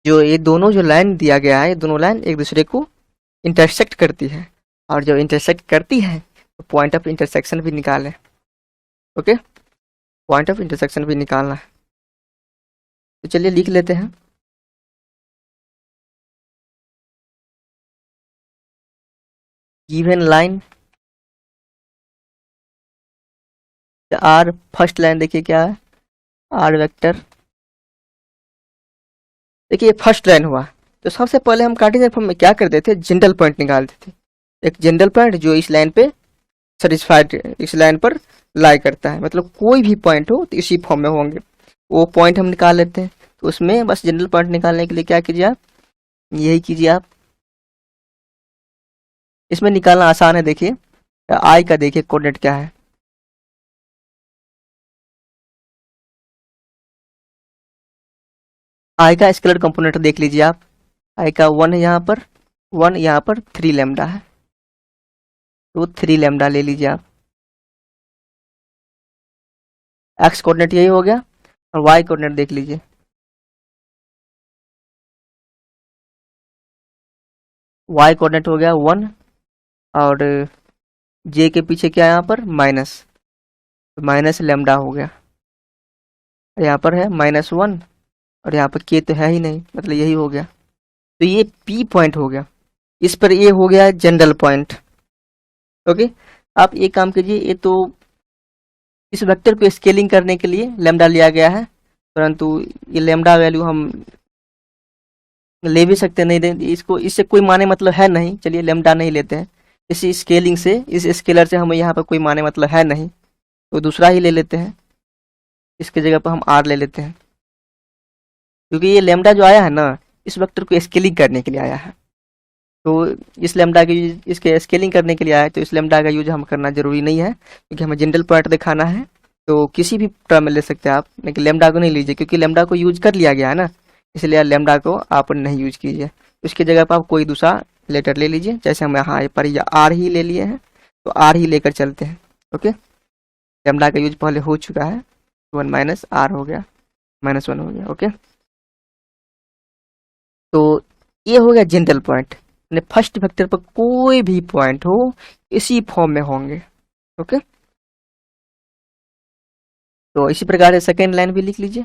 जो ये दोनों जो लाइन दिया गया है ये दोनों लाइन एक दूसरे को इंटरसेक्ट करती है और जब इंटरसेक्ट करती है तो पॉइंट ऑफ इंटरसेक्शन भी निकालें। ओके, पॉइंट ऑफ इंटरसेक्शन भी निकालना है, तो चलिए लिख लेते हैं। Given line are first line देखिए क्या है, आर वेक्टर, देखिए फर्स्ट लाइन हुआ। तो सबसे पहले हम कार्टेशियन फॉर्म में क्या करते थे, जनरल पॉइंट निकालते थे, एक जनरल पॉइंट जो इस लाइन पे सेटिस्फाइड, इस लाइन पर लाई करता है, मतलब कोई भी पॉइंट हो तो इसी फॉर्म में होंगे, वो पॉइंट हम निकाल लेते हैं। तो उसमें बस जनरल पॉइंट निकालने के लिए क्या कीजिए आप, यही कीजिए आप, इसमें निकालना आसान है। देखिए आई का देखिए कोऑर्डिनेट क्या है, आई का स्केलर कंपोनेंट देख लीजिए आप, आई का 1 है यहाँ पर, 1 यहाँ पर 3 लैम्डा है, तो 3 लैम्डा ले लीजिए आप। एक्स कोऑर्डिनेट यही हो गया, और वाई कोऑर्डिनेट देख लीजिए, वाई कोऑर्डिनेट हो गया 1, और जे के पीछे क्या है यहाँ पर माइनस, तो माइनस लैम्डा हो गया, यहाँ पर है -1, और यहाँ पर के तो है ही नहीं, मतलब यही हो गया। तो ये पी पॉइंट हो गया, इस पर ये हो गया जनरल पॉइंट। ओके, आप ये काम कीजिए, ये तो इस वेक्टर को स्केलिंग करने के लिए लैम्डा लिया गया है, परंतु ये लैम्डा वैल्यू हम ले भी सकते नहीं, इसको इससे कोई माने मतलब है नहीं, चलिए लैम्डा नहीं लेते हैं, इसी स्केलिंग से, इस स्केलर से हमें यहाँ पर कोई माने मतलब है नहीं, तो दूसरा ही ले लेते हैं, इसके जगह पर हम आर ले लेते हैं, क्योंकि ये लैम्डा जो आया है ना, इस वेक्टर को स्केलिंग करने के लिए आया है, तो इस लैम्डा की इसके स्केलिंग करने के लिए आया है, तो इस लैम्डा का यूज हम करना जरूरी नहीं है, क्योंकि हमें जनरल पॉइंट दिखाना है, तो किसी भी टर्म में ले सकते हैं आप, लेकिन लैम्डा को नहीं लीजिए, क्योंकि लैम्डा को यूज कर लिया गया है ना, इसलिए लैम्डा को आप नहीं यूज कीजिए, उसकी जगह पर आप कोई दूसरा लेटर ले लीजिए, जैसे हम यहाँ पर आर ही ले लिए हैं, तो आर ही लेकर चलते हैं। ओके, लैम्डा का यूज पहले हो चुका है, 1 माइनस आर हो गया, -1 हो गया। ओके, तो ये हो गया जनरल पॉइंट, फर्स्ट वेक्टर पर कोई भी पॉइंट हो इसी फॉर्म में होंगे। ओके, तो इसी प्रकार से सेकेंड लाइन भी लिख लीजिए,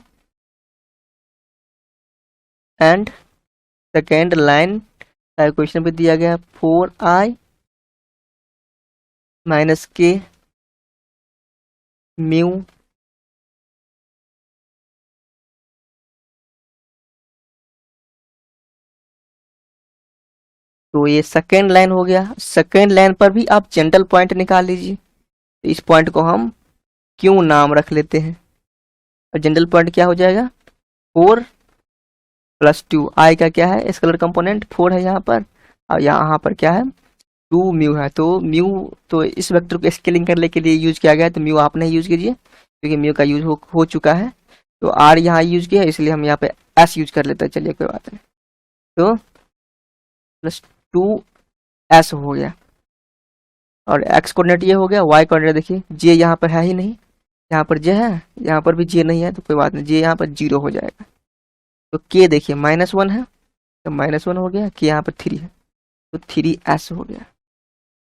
एंड सेकेंड लाइन का क्वेश्चन भी दिया गया 4i माइनस के म्यू तो ये सेकेंड लाइन हो गया। सेकेंड लाइन पर भी आप जनरल पॉइंट निकाल लीजिए, तो इस पॉइंट को हम क्यों नाम रख लेते हैं, और जनरल पॉइंट क्या हो जाएगा 4 + 2, आई का क्या है स्केलर कंपोनेंट 4 है यहाँ पर, और यहाँ पर क्या है 2 म्यू है, तो म्यू तो इस वेक्टर को स्केलिंग करने के लिए यूज किया गया है, तो म्यू आप नहीं यूज कीजिए, क्योंकि म्यू का यूज हो चुका है, तो आर यहाँ यूज किया है, इसलिए हम यहाँ पे एस यूज कर लेते हैं, चलिए कोई बात नहीं, तो +2s हो गया, और x कोऑर्डिनेट ये हो गया, y कोऑर्डिनेट देखिए j यहाँ पर है ही नहीं, यहाँ पर j है, यहाँ पर भी j नहीं है, तो कोई बात नहीं, j यहाँ पर 0 हो जाएगा, तो k देखिए -1 है, तो -1 हो गया, k यहाँ पर 3 है, तो 3s हो गया।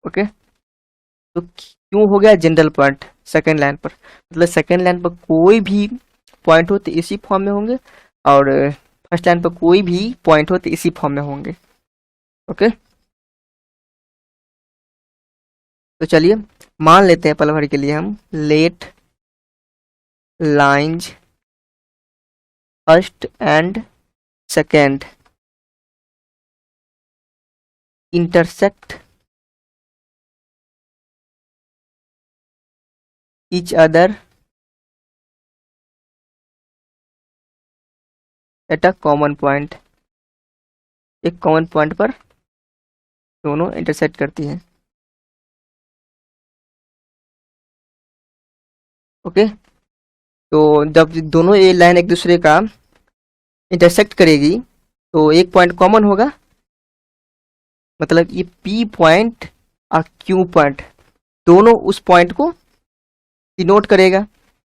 ओके, तो क्यों हो गया जनरल पॉइंट सेकेंड लाइन पर, मतलब सेकेंड लाइन पर कोई भी पॉइंट हो तो इसी फॉर्म में होंगे, और फर्स्ट लाइन पर कोई भी पॉइंट हो तो इसी फॉर्म में होंगे। ओके, तो चलिए मान लेते हैं पल भर के लिए हम, let lines first and second intersect each other at a common point, एक कॉमन पॉइंट पर दोनों इंटरसेक्ट करती हैं। ओके, तो जब दोनों ये लाइन एक दूसरे का इंटरसेक्ट करेगी तो एक पॉइंट कॉमन होगा, मतलब ये P पॉइंट और Q पॉइंट दोनों उस पॉइंट को डिनोट करेगा,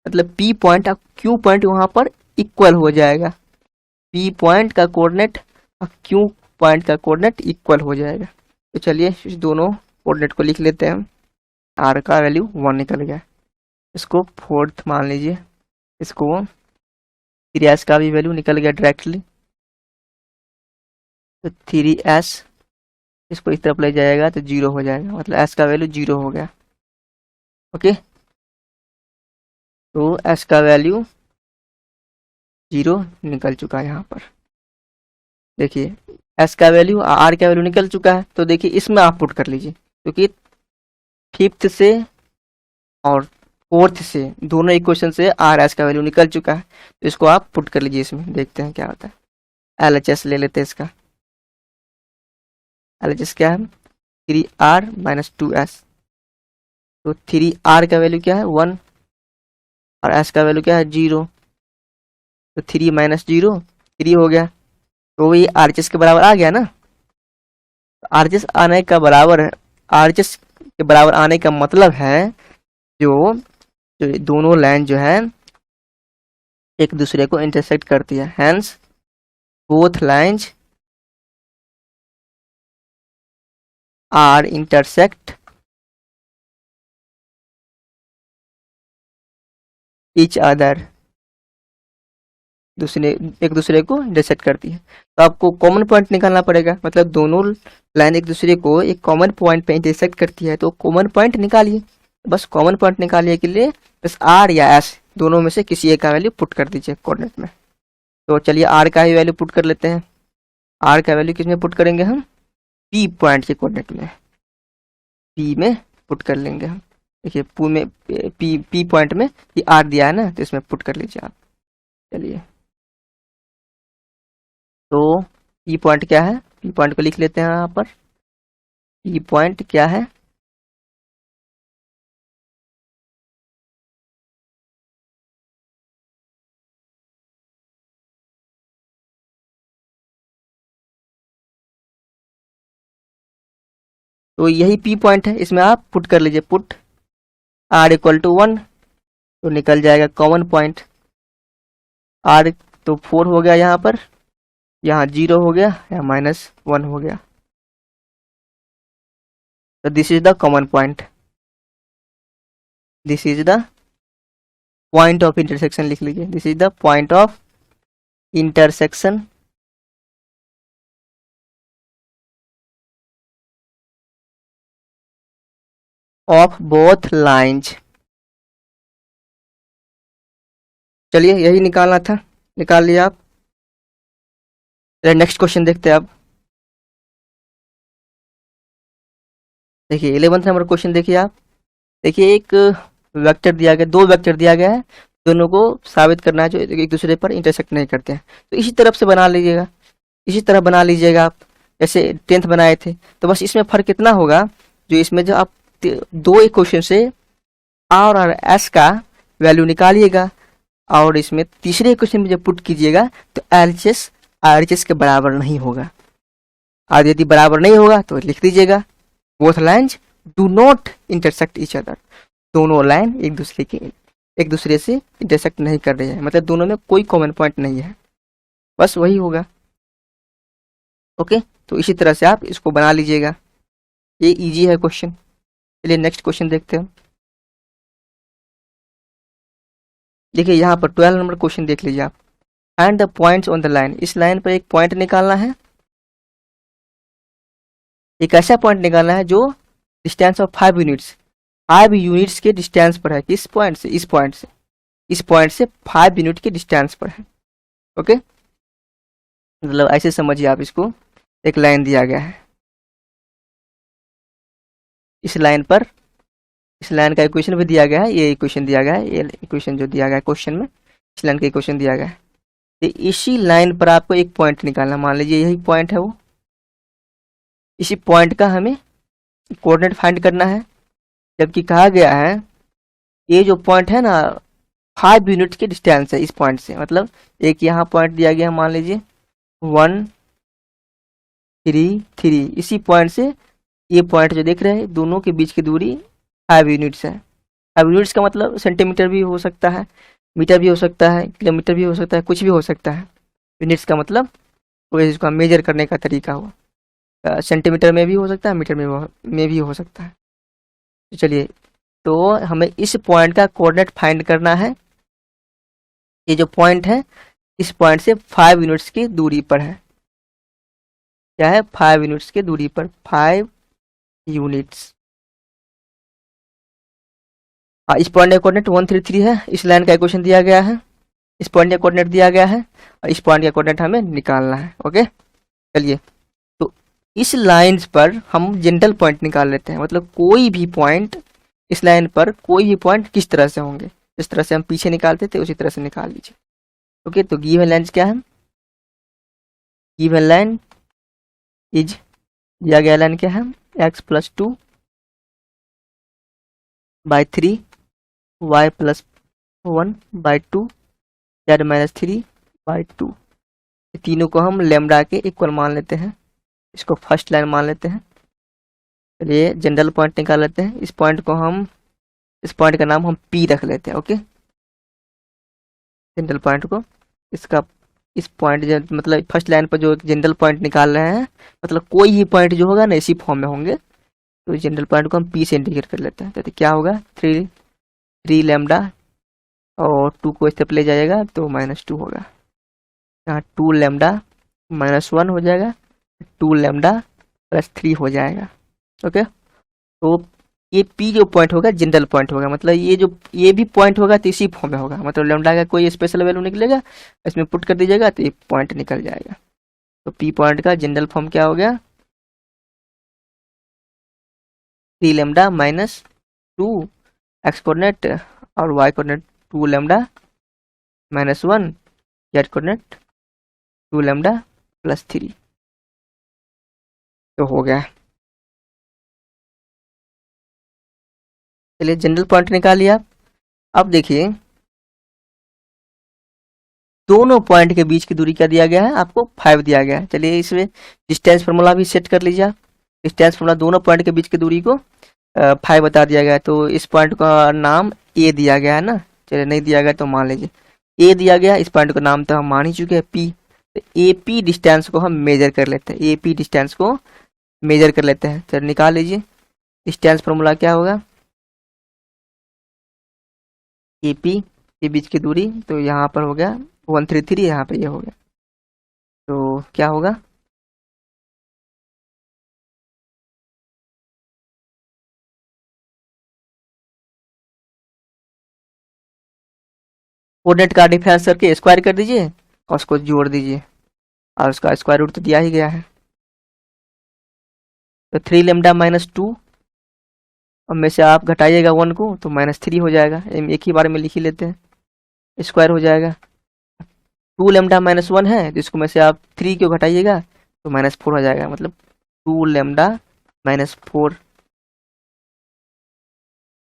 मतलब P पॉइंट और Q पॉइंट वहां पर इक्वल हो जाएगा, P पॉइंट का कोऑर्डिनेट और Q पॉइंट का कोऑर्डिनेट इक्वल हो जाएगा। तो चलिए इस दोनों कोऑर्डिनेट को लिख लेते हैं, R का वैल्यू 1 निकल गया, इसको फोर्थ मान लीजिए, इसको 3s का भी वैल्यू निकल गया डायरेक्टली, तो 3s इसको इस तरफ ले जाएगा तो 0 हो जाएगा, मतलब s का वैल्यू 0 हो गया। ओके, तो एस का वैल्यू 0 निकल चुका है यहाँ पर। देखिए एस का वैल्यू, आर का वैल्यू निकल चुका है। तो देखिए इसमें आप पुट कर लीजिए, क्योंकि फिफ्थ से और फोर्थ से दोनों इक्वेशन से आर एस का वैल्यू निकल चुका है। तो इसको आप पुट कर लीजिए इसमें, देखते हैं क्या होता है। LHS ले लेते हैं इसका। LHS क्या है? 3R minus 2S। तो 3R का वैल्यू क्या है? 1 और S का वैल्यू क्या है? 0। तो 3 माइनस 0 3 हो गया। तो वही RHS के बराबर आ गया ना। RHS आने का बराबर है, RHS के बराबर आने का मतलब है जो जो दोनों लाइन जो है एक दूसरे को इंटरसेक्ट करती है, hence both lines are intersect each other. एक दूसरे को इंटरसेक्ट करती है। तो आपको कॉमन पॉइंट निकालना पड़ेगा, मतलब दोनों लाइन एक दूसरे को एक कॉमन पॉइंट पे इंटरसेक्ट करती है। तो कॉमन पॉइंट निकालिए, बस कॉमन पॉइंट निकालने के लिए बस आर या एस दोनों में से किसी एक का वैल्यू पुट कर दीजिए कोऑर्डिनेट में। तो चलिए आर का ही वैल्यू पुट कर लेते हैं। आर का वैल्यू किस में पुट करेंगे हम? पी पॉइंट के कोऑर्डिनेट में, पी में पुट कर लेंगे हम। देखिए पू में पी पॉइंट में ये आर दिया है ना, तो इसमें पुट कर लीजिए आप। चलिए तो पी पॉइंट क्या है? पी पॉइंट को लिख लेते हैं यहाँ पर। पी पॉइंट क्या है? तो यही पी पॉइंट है, इसमें आप पुट कर लीजिए। पुट आर इक्वल टू 1, तो निकल जाएगा कॉमन पॉइंट आर। तो 4 हो गया यहाँ पर, यहाँ 0 हो गया, या -1 हो गया। तो this is the common point, this is the point of intersection लिख लीजिए। This is the point of intersection of both lines. चलिए यही निकालना था, निकाल लिया आप। नेक्स्ट क्वेश्चन देखते हैं अब। देखिए 11th नंबर क्वेश्चन देखिए आप। देखिए एक वेक्टर दिया गया, दो वेक्टर दिया गया है, दोनों को साबित करना है जो एक दूसरे पर इंटरसेक्ट नहीं करते हैं। तो इसी तरफ से बना लीजिएगा, इसी तरह बना लीजिएगा आप, जैसे 10th बनाए थे। तो बस इसमें फर्क कितना होगा, जो इसमें जो आप दो इक्वेशन से आर और एस का वैल्यू निकालिएगा, और इसमें तीसरे इक्वेशन में जब पुट कीजिएगा तो एलएचएस आरएचएस के बराबर नहीं होगा। और यदि बराबर नहीं होगा तो लिख दीजिएगा both lines do not intersect each other. दोनों लाइन एक दूसरे से इंटरसेक्ट नहीं कर रही है, मतलब दोनों में कोई कॉमन पॉइंट नहीं है, बस वही होगा। ओके, तो इसी तरह से आप इसको बना लीजिएगा। ये इजी है क्वेश्चन। चलिए नेक्स्ट क्वेश्चन देखते हैं। देखिए यहाँ पर 12 नंबर क्वेश्चन देख लीजिए आप। Find the points on the line. इस लाइन पर एक पॉइंट निकालना है, एक ऐसा पॉइंट निकालना है जो डिस्टेंस ऑफ 5 यूनिट्स, 5 यूनिट्स के डिस्टेंस पर है। किस पॉइंट से? इस पॉइंट से, इस पॉइंट से 5 यूनिट के डिस्टेंस पर है। ओके, मतलब ऐसे समझिए आप इसको। एक लाइन दिया गया है, इस लाइन पर, इस लाइन का इक्वेशन भी दिया गया है, ये इक्वेशन दिया गया है, ये इक्वेशन जो दिया गया है क्वेश्चन में, इस लाइन का इक्वेशन दिया गया है। तो इसी लाइन पर आपको एक पॉइंट निकालना, मान लीजिए यही पॉइंट है वो। इसी पॉइंट का हमें कोऑर्डिनेट फाइंड करना है, जबकि कहा गया है ये जो पॉइंट है ना 5 यूनिट के डिस्टेंस है इस पॉइंट से। मतलब एक यहाँ पॉइंट दिया गया मान लीजिए 1 3 3, इसी पॉइंट से ये पॉइंट जो देख रहे हैं दोनों के बीच की दूरी 5 यूनिट्स है। 5 यूनिट्स का मतलब सेंटीमीटर भी हो सकता है, मीटर भी हो सकता है, किलोमीटर भी हो सकता है, कुछ भी हो सकता है। यूनिट्स का मतलब वो इसका मेजर करने का तरीका हो, सेंटीमीटर में भी हो सकता है, मीटर में भी हो सकता है। तो चलिए, तो हमें इस पॉइंट का कोऑर्डिनेट फाइंड करना है। ये जो पॉइंट है इस पॉइंट से 5 यूनिट्स की दूरी पर है। क्या है? 5 यूनिट्स की दूरी पर, 5 यूनिट्स। इस पॉइंट का कोऑर्डिनेट 133 है, इस लाइन का इक्वेशन दिया गया है, इस पॉइंट का कोऑर्डिनेट दिया गया है और इस पॉइंट का कोऑर्डिनेट हमें निकालना है। ओके चलिए, तो इस लाइन पर हम जनरल पॉइंट निकाल लेते हैं, मतलब कोई भी पॉइंट इस लाइन पर, कोई भी पॉइंट किस तरह से होंगे, जिस तरह से हम पीछे निकालते थे उसी तरह से निकाल लीजिए। ओके, तो गिवन लाइन क्या है, गिवन लाइन इज, दिया गया लाइन क्या है, x+2 by 3 y+1/2 z-3 by 2। तीनों को हम लेमडा के इक्वल मान लेते हैं, इसको फर्स्ट लाइन मान लेते हैं। चलिए जनरल पॉइंट निकाल लेते हैं, इस पॉइंट को हम, इस पॉइंट का नाम हम P रख लेते हैं। ओके, जनरल पॉइंट को, इसका, इस पॉइंट मतलब फर्स्ट लाइन पर जो जनरल पॉइंट निकाल रहे हैं, मतलब कोई ही पॉइंट जो होगा ना इसी फॉर्म में होंगे, तो जनरल पॉइंट को हम P से इंडिकेट कर लेते हैं। तो क्या होगा, 3 लेमडा और 2 को इस तरफ ले जाएगा तो -2 होगा, यहाँ 2 लेमडा -1 हो जाएगा, 2 लेमडा +3 हो जाएगा। ओके, तो ये P जो पॉइंट होगा जनरल पॉइंट होगा, मतलब ये भी पॉइंट होगा तो इसी फॉर्म में होगा, मतलब लेमडा का कोई स्पेशल वैल्यू निकलेगा, इसमें पुट कर दीजिएगा तो ये पॉइंट निकल जाएगा। तो P पॉइंट का जनरल फॉर्म क्या हो गया, 3 लेमडा -2 x कोऑर्डिनेट और y coordinate 2 lambda -1, z coordinate 2 lambda +3। तो हो गया। चलिए जनरल पॉइंट निकाल लिया। अब देखिए दोनों पॉइंट के बीच की दूरी क्या दिया गया है, आपको 5 दिया गया है। चलिए इसमें डिस्टेंस फार्मूला भी सेट कर लीजिए आप। डिस्टेंस फार्मूला, दोनों पॉइंट के बीच की दूरी को 5 बता दिया गया है, तो इस पॉइंट का नाम ए दिया गया है ना। चलिए नहीं दिया गया तो मान लीजिए ए दिया गया, इस पॉइंट का नाम तो हम मान ही चुके हैं पी। तो ए पी डिस्टेंस को हम मेजर कर लेते हैं, ए पी डिस्टेंस को मेजर कर लेते हैं। चलिए निकाल लीजिए, डिस्टेंस फार्मूला क्या होगा, ए पी के बीच की दूरी, तो यहाँ पर हो गया 133, यहाँ पे ये हो गया, तो क्या होगा, कोऑर्डिनेट का डिफरेंस करके स्क्वायर कर दीजिए और उसको जोड़ दीजिए, और उसका स्क्वायर रूट तो दिया ही गया है। तो 3 लेमडा -2 और में से आप घटाइएगा 1 को तो -3 हो जाएगा, एक ही बार में लिख ही लेते हैं, स्क्वायर हो जाएगा। 2 लेमडा -1 है, तो इसको में से आप 3 क्यों घटाइएगा तो -4 हो जाएगा, मतलब 2 लेमडा -4,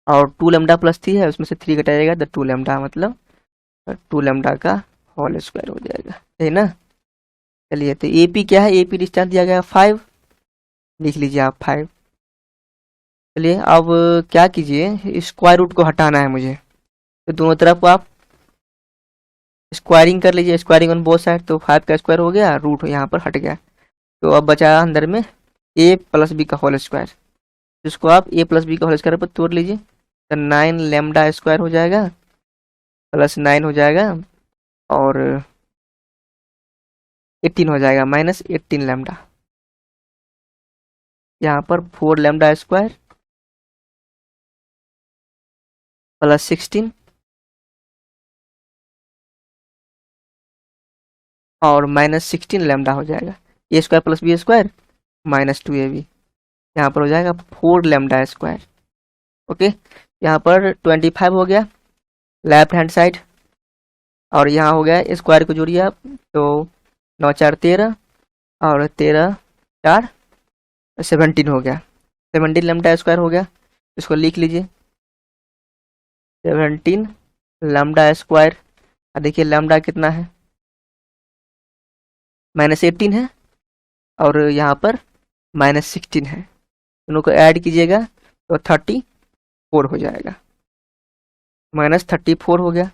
और 2 लेमडा +3 है, उसमें से 3 घटाइएगा तो 2 लेमडा, मतलब 2 लेमडा का होल स्क्वायर हो जाएगा, है ना। चलिए तो एपी क्या है, एपी डिस्टेंस दिया गया 5, लिख लीजिए आप 5। चलिए अब क्या कीजिए, स्क्वायर रूट को हटाना है मुझे, तो दोनों तरफ आप स्क्वायरिंग कर लीजिए, स्क्वायरिंग ऑन बोथ साइड, तो 5 का स्क्वायर हो गया, रूट यहाँ पर हट गया, तो अब बचा अंदर में a + b का होल स्क्वायर, जिसको आप a + b का होल स्क्वायर पर तोड़ लीजिए, तो 9 लेमडा स्क्वायर हो जाएगा, +9 हो जाएगा, और 18 हो जाएगा, -18 लेमडा, यहाँ पर 4 लेमडा स्क्वायर +16 और -16 लेमडा हो जाएगा, a square + b square -2ab, यहाँ पर हो जाएगा 4 लेमडा स्क्वायर। ओके, यहाँ पर 25 हो गया लेफ्ट हैंड साइड, और यहाँ हो गया स्क्वायर को जोड़िए आप, तो 9 4 13 और 13 4 17 हो गया, 17 लेमडा स्क्वायर हो गया, इसको लिख लीजिए 17 लेमडा स्क्वायर। देखिए लेमडा कितना है, -18 है और यहाँ पर -16 है, दोनों को ऐड कीजिएगा तो 34 हो जाएगा, -34 हो गया,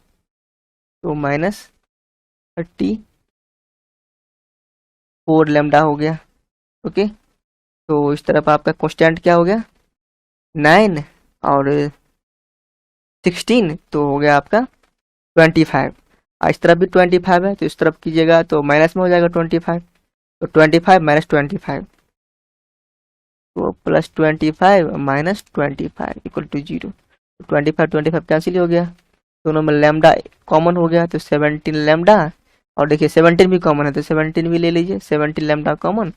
तो -34 लेमडा हो गया। ओके, तो इस तरफ आपका कांस्टेंट क्या हो गया 9 और 16, तो हो गया आपका 25, और इस तरफ भी 25 है, तो इस तरफ कीजिएगा तो माइनस में हो जाएगा 25, तो 25 - 25, तो +25 - 25 = 0, 25 25 कैंसिल हो गया, दोनों में लैम्डा कॉमन हो गया तो 17 लैम्डा, और देखिए 17 भी कॉमन है तो 17 भी ले लीजिए, 17 लैम्डा कॉमन,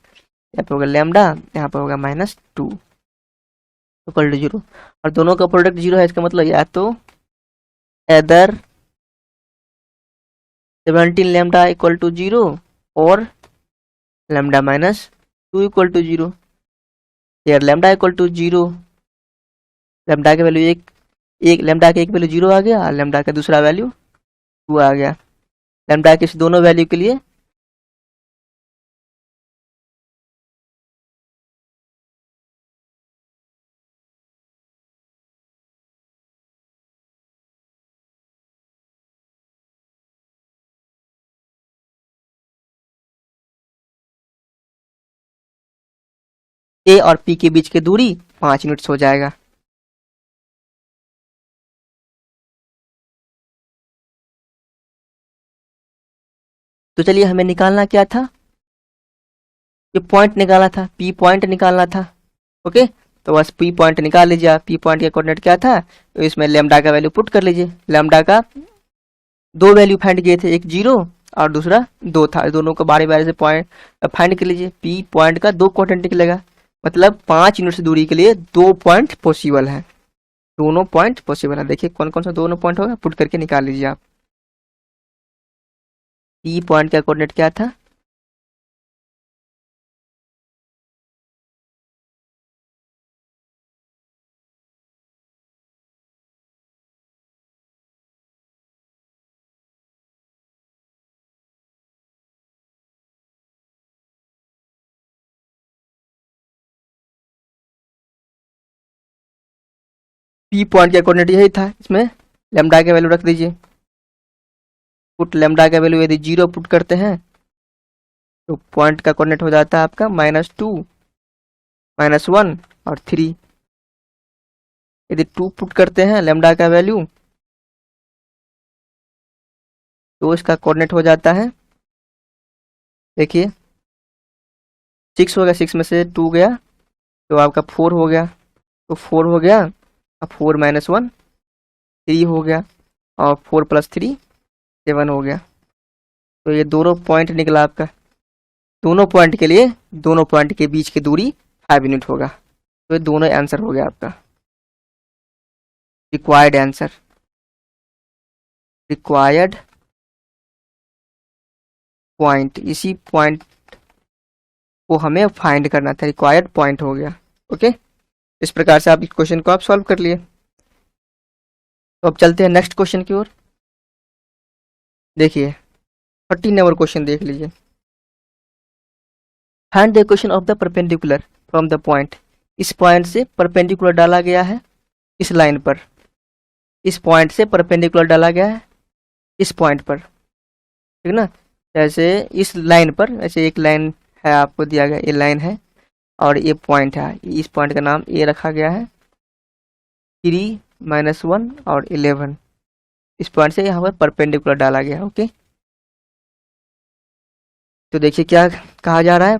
यहाँ पे होगा लैम्डा, यहाँ पे होगा -2 इक्वल टू 0, और दोनों का प्रोडक्ट 0 है, इसका मतलब या तो एदर 17 लैम्डा इक्वल टू 0 और लैम्डा -2 इक्वल टू 0। यार लैम्डा इक्वल टू 0, लैम्डा का वैल्यू एक लैम्डा का एक वैल्यू 0 आ गया और लैम्डा का दूसरा वैल्यू 2 आ गया। लैम्डा के इस दोनों वैल्यू के लिए ए और पी के बीच की दूरी 5 यूनिट्स हो जाएगा। तो चलिए हमें निकालना क्या था, ये पॉइंट निकाला था, पी पॉइंट निकालना था। ओके, तो बस पी पॉइंट निकाल लीजिए आप। पी पॉइंट का कोऑर्डिनेट क्या था, तो इसमें लैम्डा का वैल्यू पुट कर लीजिए। लैम्डा का दो वैल्यू फाइंड किए थे, एक 0 और दूसरा 2 था, दोनों को बारी बारी से पॉइंट फाइंड कर लीजिए। पी पॉइंट का 2 कोऑर्डिनेट निकलेगा, मतलब 5 यूनिट्स दूरी के लिए 2 पॉइंट पॉसिबल है, दोनों पॉइंट पॉसिबल है। देखिए कौन कौन सा दोनों पॉइंट होगा, पुट करके निकाल लीजिए आप। पी पॉइंट का कोऑर्डिनेट क्या था, पी पॉइंट का कोऑर्डिनेट यही था, इसमें लैम्डा का वैल्यू रख दीजिए। पुट लैम्डा का वैल्यू यदि 0 पुट करते हैं तो पॉइंट का कोऑर्डिनेट हो जाता है आपका -2 -1 और 3। यदि 2 पुट करते हैं लैम्डा का वैल्यू तो इसका कोऑर्डिनेट हो जाता है, देखिए 6 हो गया, 6 में से 2 गया तो आपका 4 हो गया, तो 4 हो गया, अब 4 - 1 3 हो गया, और 4 + 3 7 हो गया। तो ये दोनों पॉइंट निकला आपका, दोनों पॉइंट के लिए दोनों पॉइंट के बीच की दूरी 5 यूनिट होगा। तो ये दोनों आंसर हो गया आपका रिक्वायर्ड आंसर। रिक्वायर्ड पॉइंट, इसी पॉइंट को हमें फाइंड करना था, रिक्वायर्ड पॉइंट हो गया। ओके, इस प्रकार से आप इस क्वेश्चन को आप सॉल्व कर लिए। तो अब चलते हैं नेक्स्ट क्वेश्चन की ओर। देखिए 13 नंबर क्वेश्चन देख लीजिए। Find the equation of the perpendicular from the point. इस पॉइंट से परपेंडिकुलर डाला गया है इस लाइन पर, इस पॉइंट से परपेंडिकुलर डाला गया है इस पॉइंट पर, ठीक ना। जैसे इस लाइन पर, ऐसे एक लाइन है आपको दिया गया, ये लाइन है और ये पॉइंट है, इस पॉइंट का नाम ए रखा गया है, 3 -1 और 11। इस पॉइंट से यहाँ पर परपेंडिकुलर डाला गया। ओके, तो देखिए क्या कहा जा रहा है,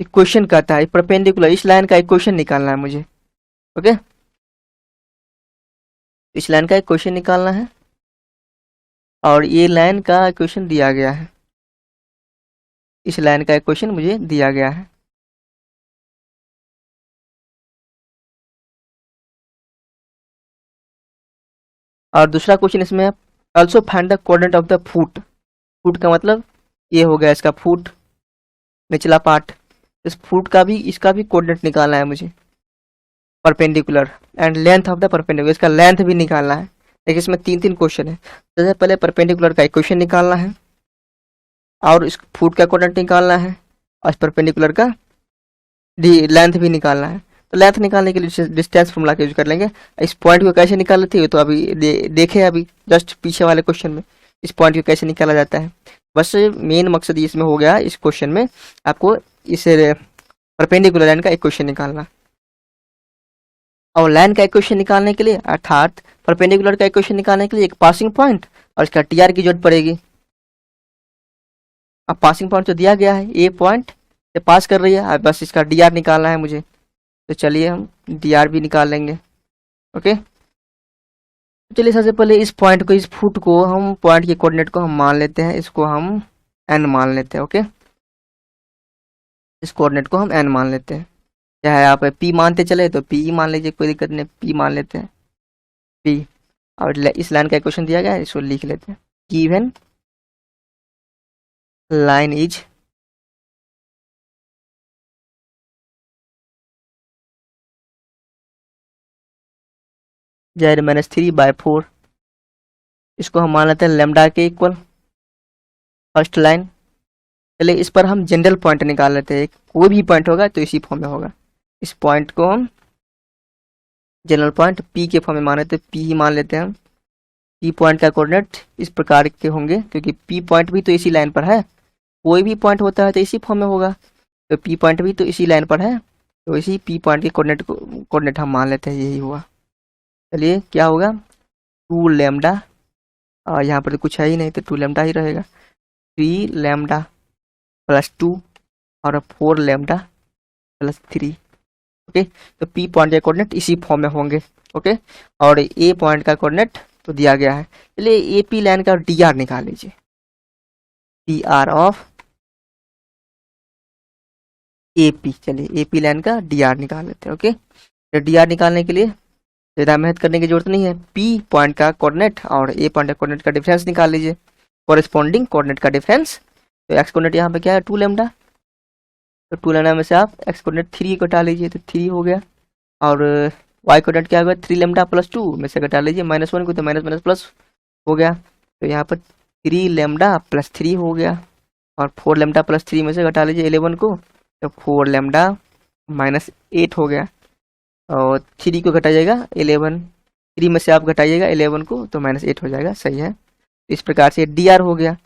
इक्वेशन कहता है परपेंडिकुलर, इस लाइन का इक्वेशन निकालना है मुझे। ओके, इस लाइन का इक्वेशन निकालना है और ये लाइन का इक्वेशन दिया गया है, इस लाइन का इक्वेशन मुझे दिया गया है। और दूसरा क्वेश्चन इसमें है also find the coordinate of the foot. Foot का मतलब ये हो गया इसका फुट, निचला पार्ट, इस फुट का भी, इसका भी कोऑर्डिनेट निकालना है मुझे perpendicular, and length of the perpendicular, इसका लेंथ भी निकालना है। देखिए इसमें 3 क्वेश्चन है। जैसे पहले परपेंडिकुलर का इक्वेशन निकालना है और इस फुट का कोऑर्डिनेट निकालना है और इस परपेंडिकुलर का लेंथ भी निकालना है। तो लेंथ निकालने के लिए डिस्टेंस फॉर्मूला का यूज कर लेंगे। इस पॉइंट को कैसे निकालते थे तो अभी देखे, अभी जस्ट पीछे वाले क्वेश्चन में इस पॉइंट को कैसे निकाला जाता है। बस मेन मकसद इसमें हो गया, इस क्वेश्चन में आपको इस परपेंडिकुलर लाइन का इक्वेशन निकालना, और लाइन का इक्वेशन निकालने के लिए अर्थात परपेंडिकुलर का इक्वेशन निकालने के लिए एक पासिंग पॉइंट और इसका टीआर की जरूरत पड़ेगी। अब पासिंग पॉइंट तो दिया गया है, ए पॉइंट से पास कर रही है, अब बस इसका डी आर निकालना है मुझे। तो चलिए हम डी आर भी निकाल लेंगे। ओके, चलिए सबसे पहले इस पॉइंट को, इस फुट को हम, पॉइंट के कोऑर्डिनेट को हम मान लेते हैं, इसको हम n मान लेते हैं। ओके, इस कोऑर्डिनेट को हम n मान लेते हैं, चाहे आप p मानते चले तो p मान लीजिए, कोई दिक्कत नहीं, p मान लेते हैं p। और इस लाइन का क्वेश्चन दिया गया है, इसको लिख लेते हैं। गिवन लाइन इज z-3/4, इसको हम मान लेते हैं लेमडा के इक्वल, फर्स्ट लाइन। चलिए इस पर हम जनरल पॉइंट निकाल लेते हैं, कोई भी पॉइंट होगा तो इसी फॉर्म में होगा। इस पॉइंट को हम जनरल पॉइंट p के फॉर्म में माने तो p ही मान लेते हैं हम। p पॉइंट का कोऑर्डिनेट इस प्रकार के होंगे, क्योंकि p पॉइंट भी तो इसी लाइन पर है, कोई भी पॉइंट होता है तो इसी फॉर्म में होगा, तो p पॉइंट भी तो इसी लाइन पर है, तो इसी p पॉइंट के कोऑर्डिनेट हम मान लेते हैं, यही हुआ। चलिए क्या होगा, 2 लैम्डा, और यहाँ पर तो कुछ है ही नहीं तो 2 लैम्डा ही रहेगा, 3 लैम्डा प्लस 2 और 4 लैम्डा प्लस 3। ओके, तो p पॉइंट के कोऑर्डिनेट इसी फॉर्म में होंगे। ओके, और a पॉइंट का कोऑर्डिनेट तो दिया गया है। चलिए AP लाइन का dr निकाल लीजिए, dr ऑफ AP। चलिए AP लाइन का dr निकाल लेते हैं। ओके, तो dr निकालने के लिए ज़्यादा मेहनत करने की जरूरत नहीं है, p पॉइंट का कोऑर्डिनेट और a पॉइंट का कोऑर्डिनेट का डिफरेंस निकाल लीजिए, कॉरेस्पॉन्डिंग कोऑर्डिनेट का डिफरेंस। तो x कोऑर्डिनेट यहाँ पे क्या है, 2 लैम्डा, तो 2 लैम्डा में से आप x कोऑर्डिनेट 3 घटा लीजिए तो 3 हो गया, और y कोऑर्डिनेट क्या होगा, 3 लैम्डा प्लस 2 में से घटा लीजिए -1 को, तो माइनस माइनस प्लस हो गया, तो यहाँ पर 3 लैम्डा प्लस 3 हो गया, और 4 लैम्डा प्लस 3 में से घटा लीजिए 11 को, तो 4 लैम्डा -8 हो गया, और 3 को घटाइएगा 11, 3 में से आप घटाइएगा 11 को तो -8 हो जाएगा, सही है। इस प्रकार से dr हो गया।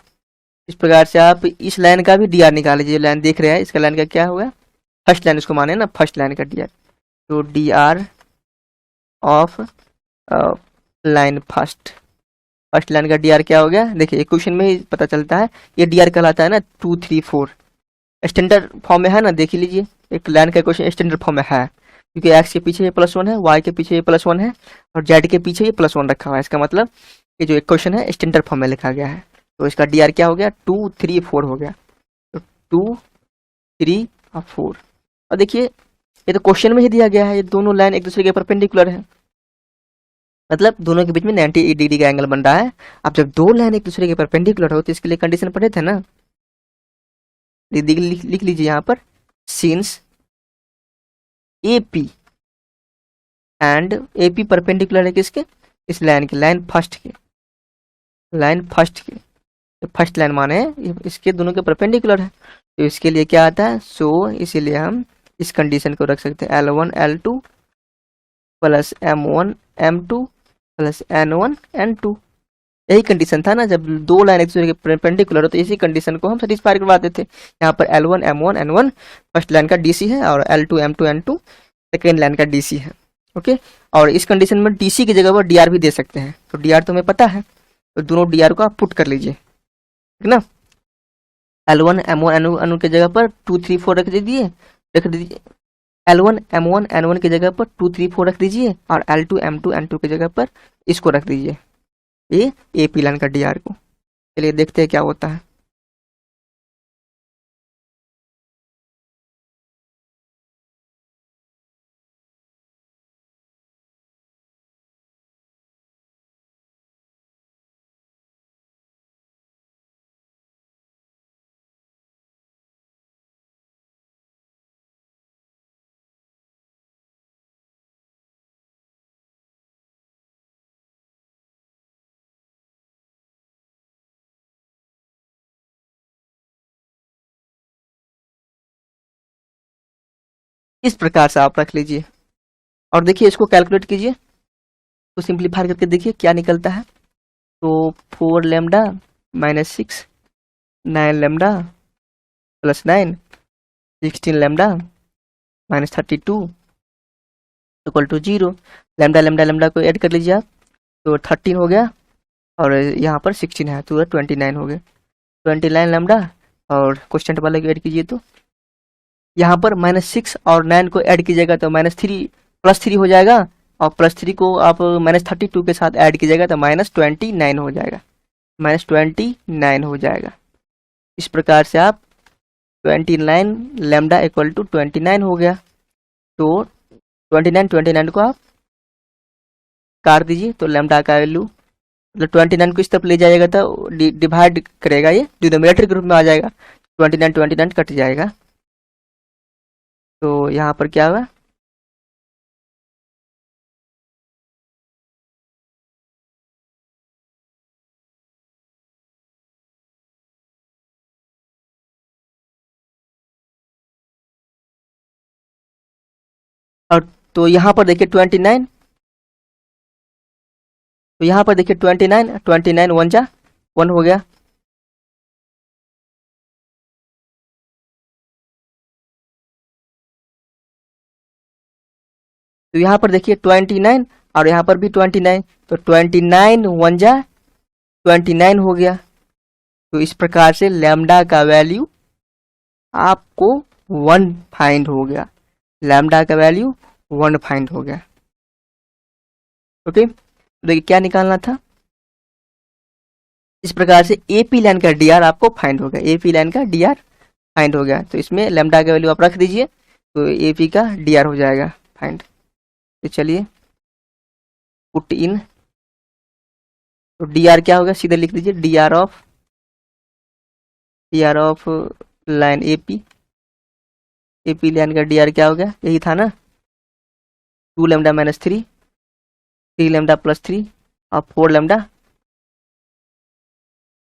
इस प्रकार से आप इस लाइन का भी dr निकाल लीजिए, लाइन देख रहे हैं, इसका लाइन का क्या होगा, फर्स्ट लाइन इसको माने ना, फर्स्ट लाइन का dr, तो dr of line first line का dr क्या हो गया, देखिए क्वेश्चन में ही पता चलता है, ये dr कहलाता है ना 2 3 4, स्टैंडर्ड फॉर्म में है ना, देख लीजिए एक लाइन का क्वेश्चन स्टैंडर्ड फॉर्म में है, क्योंकि x के पीछे ये +1 है, y के पीछे ये +1 है, और z के पीछे ये +1 रखा हुआ है, इसका मतलब ये जो एक क्वेश्चन है स्टैंडर्ड फॉर्म में लिखा गया है, तो इसका dr क्या हो गया, 2 3 4 हो गया, तो 2 3 और 4। और देखिए ये तो क्वेश्चन में ही दिया गया है, ये दोनों लाइन एक दूसरे के परपेंडिकुलर है, मतलब दोनों के बीच में 90 डिग्री का एंगल बन रहा है। अब जब दो लाइन एक दूसरे के परपेंडिकुलर हो तो इसके लिए कंडीशन पढ़े थे ना, लिख लीजिए यहाँ पर, since AP and AP perpendicular है किसके, इस लाइन के, लाइन फर्स्ट के, फर्स्ट लाइन माने इसके दोनों के परपेंडिकुलर है, तो इसके लिए क्या आता है, सो इसीलिए हम इस कंडीशन को रख सकते हैं, L1 L2 plus M1 M2 plus N1 N2। यही कंडीशन था ना, जब दो लाइन एक दूसरे के परपेंडिकुलर हो तो इसी कंडीशन को हम सेटिस्फाई करवाते थे। यहाँ पर L1 M1 N1 first line का DC है, और L2 M2 N2 second line का DC है। ओके, और इस कंडीशन में DC की जगह पर DR भी दे सकते हैं, तो DR तो हमें पता है, तो दोनों DR को आप पुट कर लीजिए, ठीक ना। L1 M1 N1 की जगह पर 2 3 4 रख दीजिए, L1 M1 N1 की जगह पर 2 3 4 रख दीजिए, और L2 M2 N2 की जगह पर इसको रख दीजिए, ये AP लाइन का DR को। चलिए देखते हैं क्या होता है। इस प्रकार से आप रख लीजिए, और देखिए इसको कैलकुलेट कीजिए, तो सिंप्लीफाई करके देखिए क्या निकलता है, तो 4 lambda -6, 9 lambda plus 9, 16 lambda -32 equal to 0। Lambda lambda lambda को ऐड कर लीजिए आप, तो 13 हो गया, और यहाँ पर 16 है तो 29 हो गए, 29 लैम्डा, और क्वेश्चन वाले को ऐड कीजिए, तो यहाँ पर -6 और 9 को ऐड कीजिएगा तो -3 +3 हो जाएगा, और +3 को आप -32 के साथ ऐड कीजिएगा तो -29 हो जाएगा, -29 हो जाएगा। इस प्रकार से आप 29 लैम्डा इक्वल टू 29 हो गया। तो 29 को आप काट दीजिए तो लैम्डा का वैल्यू मतलब 29 को इस तरफ ले जाइएगा तो डिवाइड करेगा, ये डिनोमिनेटर के रूप में आ जाएगा, 29 कट जाएगा। तो यहाँ पर क्या हुआ, और तो यहाँ पर देखिए 29, तो यहाँ पर देखिए 29 वन जा 1 हो गया। तो यहाँ पर देखिए 29 और यहाँ पर भी 29, तो 29 वन जा 29 हो गया। तो इस प्रकार से लैम्डा का वैल्यू आपको 1 फाइंड हो गया, लैम्डा का वैल्यू 1 फाइंड हो गया। ओके, तो देखिए क्या निकालना था, इस प्रकार से एपी लाइन का डीआर आपको फाइंड हो गया, एपी लाइन का डीआर फाइंड हो गया। तो इसमें लैम्डा का वैल्यू आप रख दीजिए तो एपी का डीआर हो जाएगा फाइंड। तो चलिए पुट इन, तो डीआर क्या होगा, सीधे लिख दीजिए DR of line AP, AP line का डीआर क्या हो गया, यही था ना, 2 लैम्डा -3, 3 लैम्डा +3 और 4 लैम्डा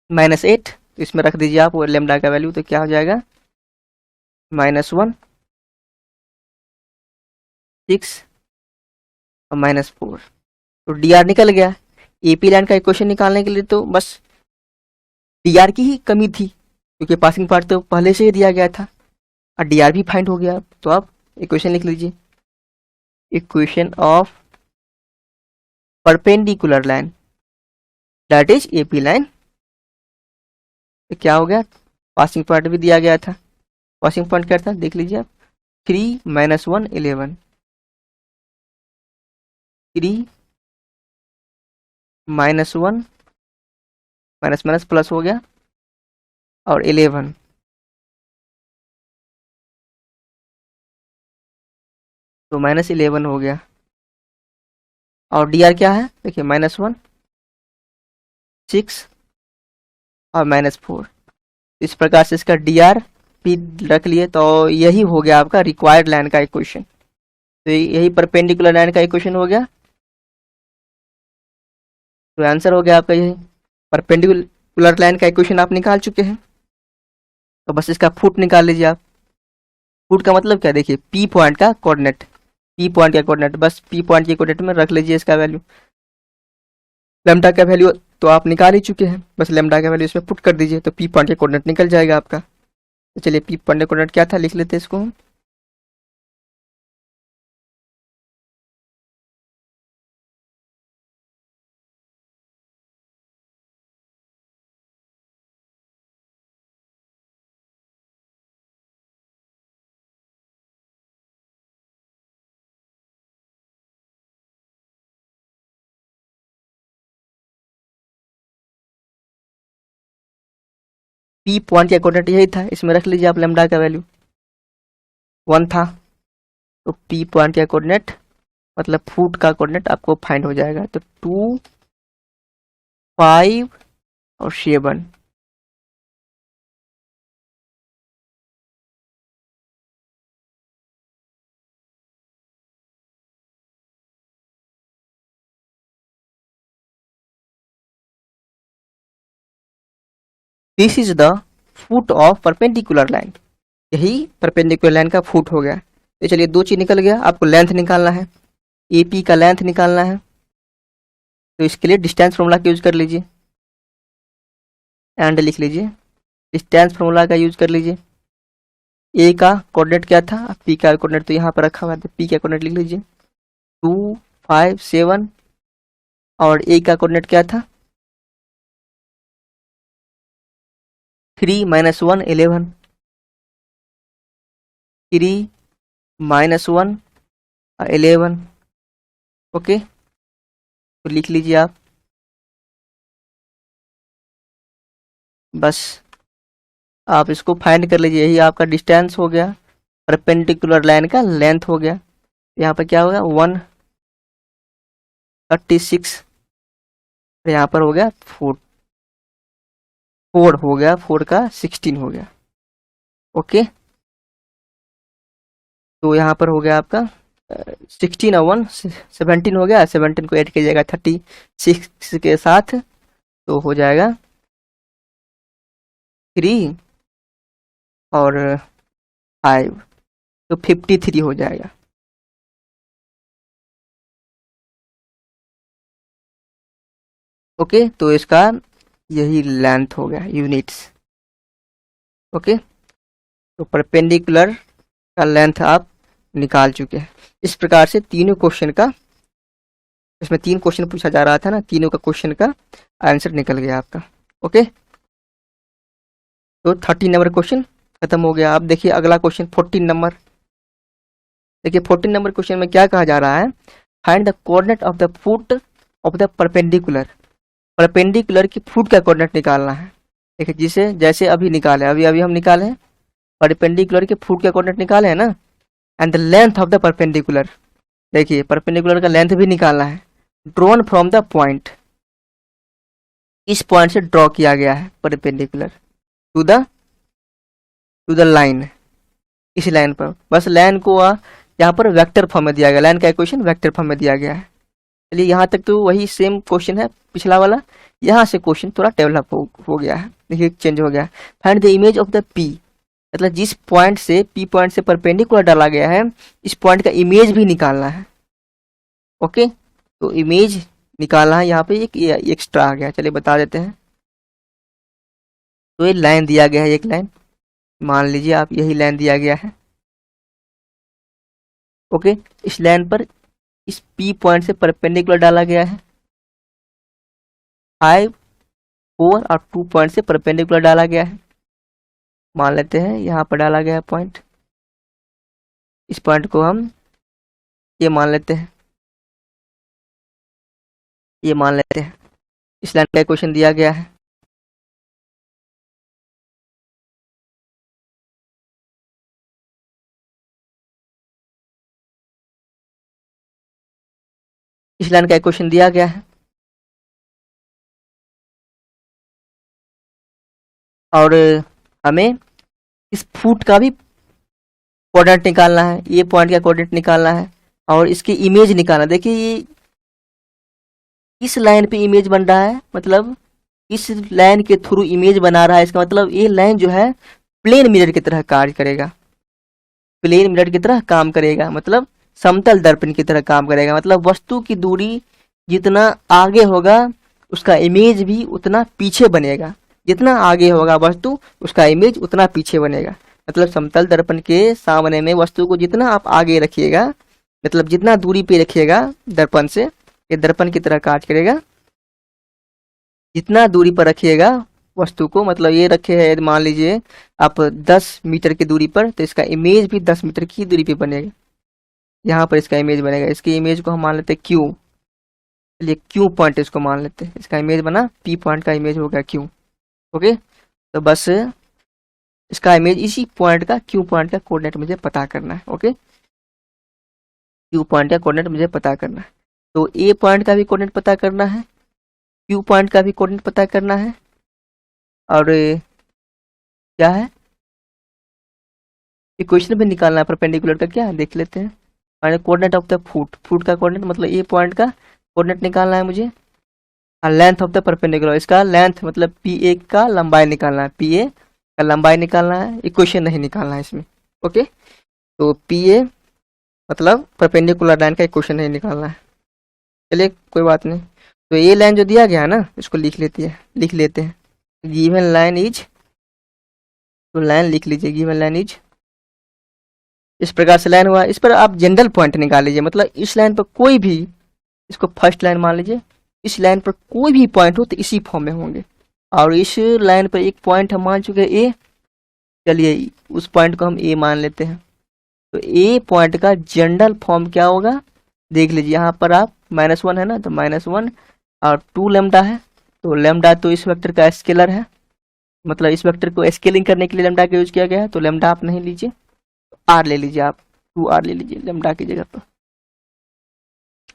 -8। तो इसमें रख दीजिए आप वो लैम्डा का वैल्यू, तो क्या हो जाएगा -1, 6 और -4। तो डीआर निकल गया। एपी लाइन का इक्वेशन निकालने के लिए तो बस डीआर की ही कमी थी, क्योंकि पासिंग पार्ट तो पहले से ही दिया गया था और डीआर भी फाइंड हो गया। तो आप इक्वेशन लिख लीजिए, equation of perpendicular line that is AP line. तो क्या हो गया, पासिंग पॉइंट भी दिया गया था, पासिंग पॉइंट क्या था देख लीजिए आप, 3 - 1 11, 3 -1 माइनस माइनस प्लस हो गया और 11, तो -11 हो गया। और डीआर क्या है देखिए, -1, 6 और -4। इस प्रकार से इसका डीआर भी रख लिए, तो यही हो गया आपका रिक्वायर्ड लाइन का इक्वेशन। तो यही परपेंडिकुलर लाइन का इक्वेशन हो गया। तो आंसर हो गया आपका यही परपेंडिकुलर लाइन का इक्वेशन आप निकाल चुके हैं। तो बस इसका फुट निकाल लीजिए आप। फुट का मतलब क्या, देखिए पी पॉइंट का कोऑर्डिनेट, पी पॉइंट का कोऑर्डिनेट, बस पी पॉइंट के कोऑर्डिनेट में रख लीजिए इसका वैल्यू। लेमडा का वैल्यू तो आप निकाल ही चुके हैं, बस लेमडा का वैल्यू इसमें पुट कर दीजिए तो पी पॉइंट के कोऑर्डिनेट निकल जाएगा आपका। तो चलिए पी पॉइंट का कोऑर्डिनेट क्या था लिख लेते हैं इसको हम। पी पॉइंट का कोऑर्डिनेट यही था, इसमें रख लीजिए आप लेमडा का वैल्यू 1 था। तो पी पॉइंट का कोऑर्डिनेट मतलब फुट का कोऑर्डिनेट आपको फाइंड हो जाएगा। तो 2, 5 और 7। This is the foot of perpendicular line, यही परपेंडिकुलर लाइन का फुट हो गया। तो चलिए 2 चीज निकल गया, आपको लेंथ निकालना है, एपी का लेंथ निकालना है। तो इसके लिए डिस्टेंस फॉर्मूला का यूज कर लीजिए, एंड लिख लीजिए, डिस्टेंस फॉर्मूला का यूज कर लीजिए। ए का कोऑर्डिनेट क्या था, पी का कोऑर्डिनेट तो यहाँ पर रखा हुआ है, तो पी का कोऑर्डिनेट लिख लीजिए 2, 5, 7 और ए का कोऑर्डिनेट क्या था 3 - 1 11, 3 - 1 11। ओके, तो लिख लीजिए आप। बस आप इसको फाइंड कर लीजिए, यही आपका डिस्टेंस हो गया, परपेंडिकुलर लाइन का लेंथ हो गया। यहाँ पर क्या होगा 136, यहाँ पर हो गया 4 हो गया, 4 का 16 हो गया। ओके, तो यहाँ पर हो गया आपका 16 और 1 17 हो गया, 17 को ऐड कीजिएगा 36 के साथ, तो हो जाएगा 3 और 5, तो 53 हो जाएगा। ओके, तो इसका यही लेंथ हो गया यूनिट्स। ओके, तो परपेंडिकुलर का लेंथ आप निकाल चुके हैं। इस प्रकार से तीनों क्वेश्चन का, इसमें 3 क्वेश्चन पूछा जा रहा था ना, तीनों का क्वेश्चन का आंसर निकल गया आपका। ओके, तो 30 नंबर क्वेश्चन खत्म हो गया। अब देखिए अगला क्वेश्चन 14 नंबर। देखिए 14 नंबर क्वेश्चन में क्या कहा जा रहा है, find the coordinate of the foot of the perpendicular. Perpendicular की फुट का कोऑर्डिनेट निकालना है। देखिए जिसे जैसे अभी निकाले, अभी अभी हम निकाले हैं परपेंडिकुलर के फुट का कोऑर्डिनेट निकाले हैं ना, and the length of the perpendicular. देखिए परपेंडिकुलर का लेंथ भी निकालना है। ड्रॉन फ्रॉम द पॉइंट, इस पॉइंट से ड्रॉ किया गया है परपेंडिकुलर टू द लाइन, इस लाइन पर। बस लाइन को यहाँ पर वेक्टर फॉर्म में दिया गया, लाइन का इक्वेशन वेक्टर फॉर्म में दिया गया है। चलिए यहाँ तक तो वही सेम क्वेश्चन है पिछला वाला, यहाँ से क्वेश्चन थोड़ा डेवलप हो गया है। देखिए चेंज हो गया। Find the image of the P, मतलब जिस पॉइंट से पी पॉइंट से परपेंडिकुलर डाला गया है, इस पॉइंट का इमेज भी निकालना है। ओके, तो इमेज निकालना है, यहाँ पे एक एक्स्ट्रा आ गया, चलिए बता देते हैं। तो ये लाइन दिया गया है, एक लाइन मान लीजिए आप, यही लाइन दिया गया है। ओके, इस लाइन पर इस पी पॉइंट से परपेंडिकुलर डाला गया है, 5, 4 और 2 पॉइंट से परपेंडिकुलर डाला गया है। मान लेते हैं यहाँ पर डाला गया है पॉइंट, इस पॉइंट को हम ये मान लेते हैं, ये मान लेते हैं। इस लाइन का क्वेश्चन दिया गया है। इस लाइन का क्वेश्चन दिया गया है और हमें इस फुट का भी कोऑर्डिनेट निकालना है, ये पॉइंट का कोऑर्डिनेट निकालना है और इसकी इमेज निकालना। देखिए ये इस लाइन पे इमेज बन रहा है, मतलब इस लाइन के थ्रू इमेज बना रहा है। इसका मतलब ये लाइन जो है प्लेन मिरर की तरह कार्य करेगा, प्लेन मिरर की तरह काम करेगा, मतलब समतल दर्पण की तरह काम करेगा। मतलब वस्तु की दूरी जितना आगे होगा उसका इमेज भी उतना पीछे बनेगा, जितना आगे होगा वस्तु उसका इमेज उतना पीछे बनेगा। मतलब समतल दर्पण के सामने में वस्तु को जितना आप आगे रखिएगा, मतलब जितना दूरी पे रखिएगा दर्पण से, ये दर्पण की तरह कार्य करेगा। जितना दूरी पर रखिएगा वस्तु को, मतलब ये रखे है मान लीजिए आप 10 मीटर की दूरी पर, तो इसका इमेज भी 10 मीटर की दूरी पे बनेगा। यहाँ पर इसका इमेज बनेगा, इसकी इमेज को हम मान लेते हैं क्यू। चलिए क्यू पॉइंट इसको मान लेते हैं, इसका इमेज बना, पी पॉइंट का इमेज हो गया क्यू। ओके, तो बस इसका इमेज इसी पॉइंट का, क्यू पॉइंट का कोऑर्डिनेट मुझे पता करना है। ओके, क्यू पॉइंट का कोऑर्डिनेट मुझे पता करना है। तो ए पॉइंट का भी कोऑर्डिनेट पता करना है, क्यू पॉइंट का भी कोऑर्डिनेट पता करना है, और क्या है इक्वेशन भी निकालना है परपेंडिकुलर का। क्या देख लेते हैं, coordinate of the foot, foot का कोऑर्डिनेट मतलब ए पॉइंट का कोऑर्डिनेट निकालना है मुझे, और लेंथ ऑफ द परपेंडिकुलर, इसका लेंथ मतलब पी ए का लंबाई निकालना है, पी ए का लंबाई निकालना है, इक्वेशन नहीं निकालना है इसमें। ओके, तो पी ए मतलब परपेंडिकुलर लाइन का इक्वेशन नहीं निकालना है। चलिए कोई बात नहीं, तो ये लाइन जो दिया गया है ना, इसको लिख लेते हैं। गिवन लाइन इज, तो लाइन लिख लीजिए, गिवन लाइन इज, इस प्रकार से लाइन हुआ। इस पर आप जनरल पॉइंट निकाल लीजिए, मतलब इस लाइन पर कोई भी, इसको फर्स्ट लाइन मान लीजिए, इस लाइन पर कोई भी पॉइंट हो तो इसी फॉर्म में होंगे। और इस लाइन पर एक पॉइंट हम मान चुके हैं ए, चलिए उस पॉइंट को हम ए मान लेते हैं। तो ए पॉइंट का जनरल फॉर्म क्या होगा देख लीजिए, यहाँ पर आप -1 है ना, तो -1 और 2 लेमडा है, तो लेमडा तो इस वेक्टर का स्केलर है, मतलब इस वेक्टर को स्केलिंग करने के लिए लेमडा का यूज किया गया है, तो लेमडा आप नहीं लीजिए, आर ले लीजिए, आप 2r ले लीजिए लेमडा की जगह पर।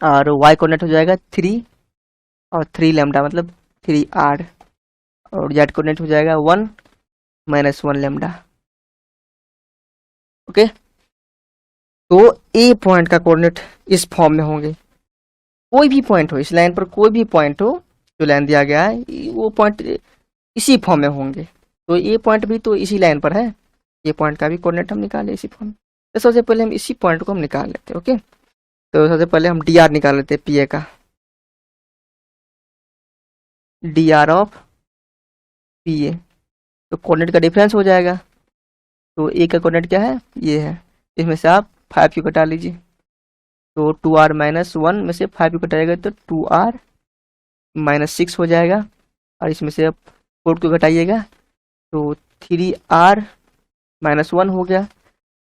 और y कोऑर्डिनेट हो जाएगा 3 और 3 लेमडा मतलब 3r, और z कोऑर्डिनेट हो जाएगा 1 -1 लेमडा। ओके, तो ए पॉइंट का कोऑर्डिनेट इस फॉर्म में होंगे। कोई भी पॉइंट हो इस लाइन पर, कोई भी पॉइंट हो जो लाइन दिया गया है, वो पॉइंट इसी फॉर्म में होंगे। तो ये पॉइंट भी तो इसी लाइन पर है, ये पॉइंट का भी कोऑर्डिनेट हम निकाले इसी फॉर्म में। तो सबसे पहले हम इसी पॉइंट को हम निकाल लेते हैं। ओके, तो सबसे पहले हम डी आर निकाल लेते हैं, पी ए का, D R of P A, तो कोऑर्डिनेट का डिफरेंस हो जाएगा। तो ए का कोऑर्डिनेट क्या है, ये है, इसमें से आप 5 क्यू कटा लीजिए, तो 2r -1 में से 5 क्यू कटाएगा तो 2r -6 हो जाएगा, और इसमें से आप 4 क्यू घटाइएगा तो 3r -1 हो गया,